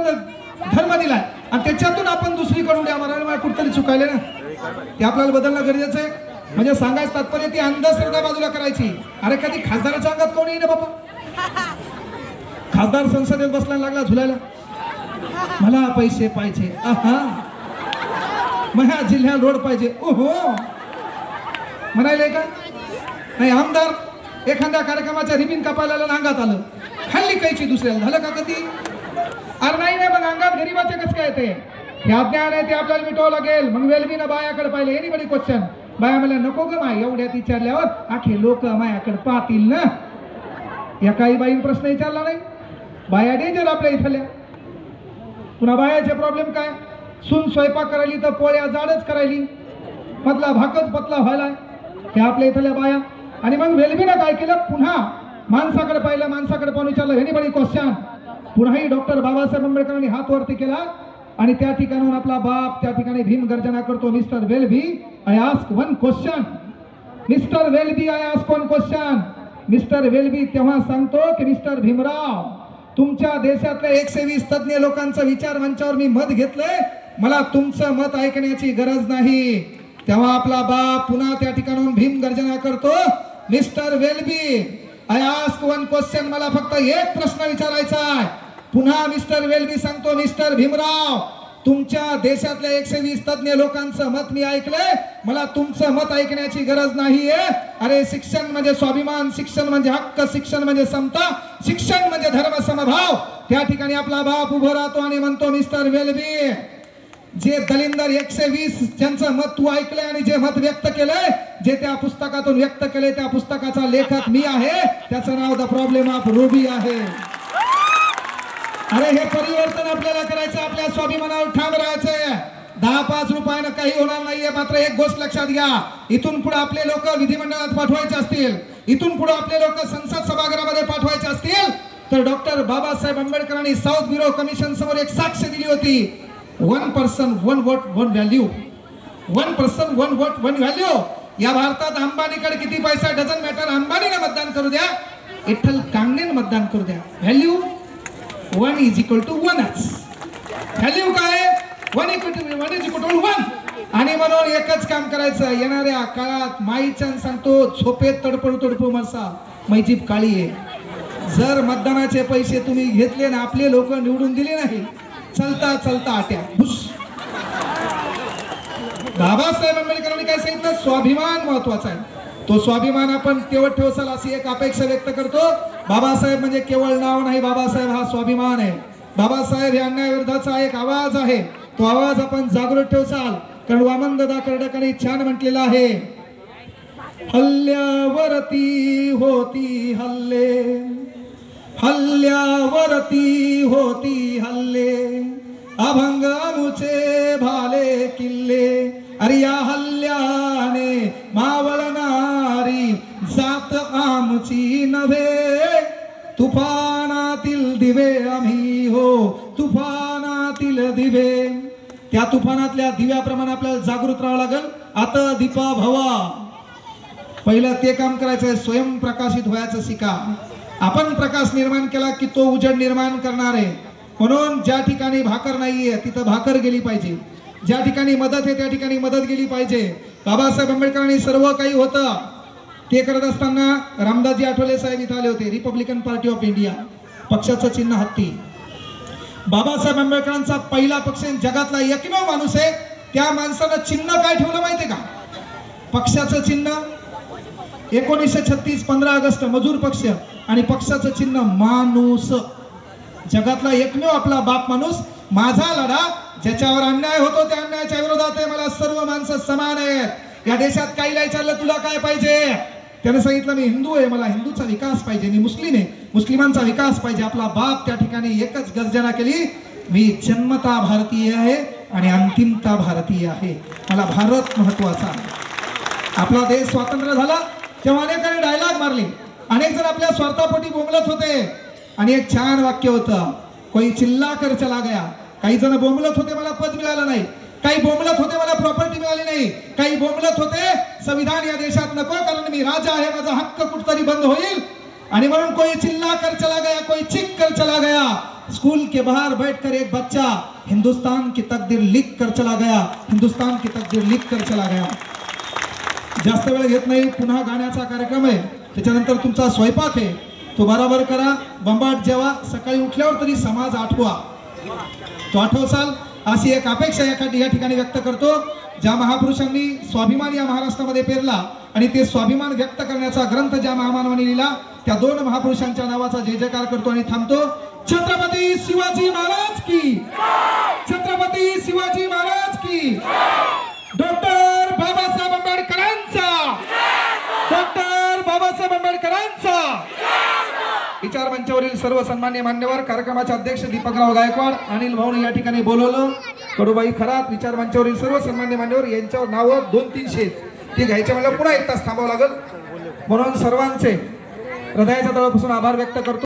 Speaker 1: धर्म दिलाय आणि त्याच्यातून आपण दुसरीकडून उड्या मारायला कुठतरी चुकायले ना. ते आपल्याला बदलणं गरजेचं आहे. म्हणजे सांगायचं तात्पर्य ती अंधश्रद्धा बाजूला करायची. अरे कधी खासदाराच्या अंगात कोणी ना बाबा. खासदार संसदेत बसला लागला झुलायला, मला पैसे पाहिजे, माझ्या जिल्ह्यात रोड पाहिजे. ओहो म्हणायले का नाही. आमदार एखाद्या कार्यक्रमाच्या रिबीन कापायला अंगात आलं, खाल्ली कायची दुसऱ्याला, झालं का कधी. अरे नाही नाही मग अंगात गरीबाचे कसं काय ते. हे अज्ञान आहे ते आपल्याला मिटवावं लागेल. मग वेलबीनं बायाकडे पाहिले. Anybody question. बाया मला नको ग माय. एवढ्यात विचारल्यावर आखे लोक मायाकडे पाहतील ना. या काही बाईन प्रश्न विचारला नाही. बाया डेंजर आपल्या इथल्या. पुन्हा बायाचे प्रॉब्लेम काय. सून स्वयंपाक करायली तर पोळ्या जाडच करायली, मधला भाकच पतला व्हायला. हे आपल्या इथल्या बाया. आणि मग वेलबीनं काय केलं, पुन्हा माणसाकडे पाहिलं, माणसाकडे पाहून विचारलं एनीबडी क्वेश्चन. पुन्हाही डॉक्टर बाबासाहेब आंबेडकरांनी हात वरती केला आणि त्या ठिकाणाहून आपला बाप त्या ठिकाणी भीम गर्जना करतो. Mister Welby I ask one question. Mister Welby I ask one question. Mister Welby तेव्हा सांगतो की मिस्टर भीमराव तुमच्या देशातल्या 120 तज्ञ लोकांचा विचार मंचावर मी मत घेतलंय, मला तुमचं मत ऐकण्याची गरज नाही. तेव्हा आपला बाप पुन्हा त्या ठिकाणाहून भीम गर्जना करतो. Mister Welby I ask one question. मला फक्त एक प्रश्न विचारायचा आहे. पुन्हा मिस्टर वेलबी सांगतो मिस्टर भीमराव तुमच्या देशातल्या 120 तज्ञ लोकांचं मत मी ऐकलंय, मला तुमचं मत ऐकण्याची गरज नाहीये. अरे शिक्षण म्हणजे स्वाभिमान, शिक्षण म्हणजे हक्क, शिक्षण म्हणजे समता, शिक्षण म्हणजे धर्म समभाव. त्या ठिकाणी आपला बाप उभं राहतो आणि म्हणतो मिस्टर वेलबी जे दलिंदर 120 ज्यांचं मत तू ऐकलंय आणि जे मत व्यक्त केलंय, जे त्या पुस्तकातून व्यक्त केलंय त्या पुस्तकाचा लेखक मी आहे. त्याचं नाव द प्रॉब्लेम ऑफ रुबी आहे. अरे हे परिवर्तन आपल्याला करायचं, आपल्या स्वाभिमानावर ठाम राहायचंय. 10-5 रुपयानं काही होणार नाहीये. मात्र एक गोष्ट लक्षात घ्या, इथून पुढे आपले लोक विधिमंडळात पाठवायचे असतील, इथून पुढे आपले लोक संसद सभागृहामध्ये पाठवायचे असतील तर डॉक्टर बाबासाहेब आंबेडकरांनी साऊथ ब्युरो कमिशन समोर एक साक्ष दिली होती. 1 person 1 vote 1 value. 1 person 1 vote 1 value. या भारतात अंबानीकडे किती पैसा डझन मॅटर, अंबानीने मतदान करू द्या, विठ्ठल कांगणेने मतदान करू द्या. व्हॅल्यू 1 = 1च. व्हॅल्यू काय 1 = 1. आणि म्हणून एकच काम करायचं, येणाऱ्या काळात माईच्या सांगतो झोपेत तडपडू तडपडू मरसा, मैजीब काळी आहे. जर मतदानाचे पैसे तुम्ही घेतले ना, आपले लोक निवडून दिले नाही, चलता चलता आट्या हुश. बाबासाहेब आंबेडकरांनी काय सांगितलं, स्वाभिमान महत्वाचा आहे. तो स्वाभिमान आपण तेवढ ठेवसाल अशी एक अपेक्षा व्यक्त करतो. बाबासाहेब म्हणजे केवळ नाव नाही, बाबासाहेब हा स्वाभिमान आहे. बाबासाहेब हे अन्यायाविरोधाचा एक आवाज आहे. तो आवाज आपण जागृत ठेवसाल. कारण वामनदादा कर्डकांनी छान म्हटलेलं आहे, हल्ल्यावरती होती हल्ले, हल्ल्यावरती होती हल्ले, अभंग मुचे भाले किल्ले, अरे या हल्ल्याने मावळणारी जात आमची नव्हे, तुफानातील दिवे आम्ही हो, तुफानातील दिवे. त्या तुफानातल्या दिव्याप्रमाणे आपल्याला जागृत राहावं लागेल. आता दीपा भवा, पहिलं ते काम करायचंय, स्वयंप्रकाशित व्हायचं शिका. आपण प्रकाश निर्माण केला की तो उजेड निर्माण करणार आहे. म्हणून ज्या ठिकाणी भाकर नाहीये तिथं भाकर गेली पाहिजे, ज्या ठिकाणी मदत आहे त्या ठिकाणी मदत गेली पाहिजे. बाबासाहेब आंबेडकरांनी सर्व काही होतं ते करत असताना रामदासजी आठवले साहेब इथं आले होते. रिपब्लिकन पार्टी ऑफ इंडिया, पक्षाचं चिन्ह हत्ती. बाबासाहेब आंबेडकरांचा पहिला पक्ष, जगातला एकमेव माणूस आहे. त्या माणसानं चिन्ह काय ठेवलं माहितीये का? पक्षाचं चिन्ह 1936 15 ऑगस्ट मजूर पक्ष, आणि पक्षाचं चिन्ह माणूस. जगातला एकमेव आपला बाप माणूस. माझा लढा ज्याच्यावर अन्याय होतो त्या अन्यायाच्या विरोधात आहे. मला सर्व माणसं समान आहेत. या देशात काही नाही चाललं, तुला काय पाहिजे? त्याने सांगितलं मी हिंदू आहे, मला हिंदूचा विकास पाहिजे. मी मुस्लिम आहे, मुस्लिमांचा विकास पाहिजे. आपला बाप त्या ठिकाणी एकच गर्जना केली, मी जन्मता भारतीय आहे आणि अंतिमता भारतीय आहे. मला भारत महत्वाचा आहे. आपला देश स्वातंत्र्य झाला तेव्हा अनेकांनी डायलॉग मारले, अनेक जण आपल्या स्वार्थापोटी बोंबलत होते, आणि एक छान वाक्य होतं, कोई चिल्ला कर चला गया. काही जण बोंबलत होते मला पद मिळालं नाही, काही बोंबलत होते मला प्रॉपर्टी मिळाली नाही, काही बोंबलत होते संविधान या देशात नको कारण मी राजा आहे, माझा हक्क कुठतरी बंद होईल. आणि म्हणून कोई चिल्ला कर चला गया, कोई चीख कर चला गया. स्कूल के बाहर बैठकर एक बच्चा हिंदुस्तान की तकदीर लिख कर चला गया, हिंदुस्तान की तकदीर लिख कर चला गया. जास्त वेळ घेत नाही, पुन्हा गाण्याचा कार्यक्रम आहे, त्याच्यानंतर तुमचा स्वयंपाक आहे, तो बराबर करा. बंबाट जेवा, सकाळी उठल्यावर तरी समाज आठवा. तो आठवसाल अशी एक अपेक्षा या ठिकाणी व्यक्त करतो. ज्या महापुरुषांनी स्वाभिमान या महाराष्ट्रामध्ये पेरला आणि ते स्वाभिमान व्यक्त करण्याचा ग्रंथ ज्या महामानवांनी लिहिला, त्या दोन महापुरुषांच्या नावाचा जय जयकार करतो आणि थांबतो. छत्रपती शिवाजी महाराज की, छत्रपती शिवाजी महाराज की, डॉक्टर बाबासाहेब आंबेडकरांचा, डॉक्टर बाबासाहेब आंबेडकरांचा. विचार मंचावरील सर्व सन्मान्य मान्यवर, कार्यक्रमाचे अध्यक्ष दीपकराव गायकवाड, अनिल भाऊन या ठिकाणी बोलवलं. कडूबाई खरात, विचार मंचावरील सर्व सन्मान्य मान्यवर यांच्यावर नावं 200-300 ते घ्यायचे मला पुन्हा 1 तास थांबावं लागेल. म्हणून सर्वांचे हृदयाच्या तळापासून आभार व्यक्त करतो.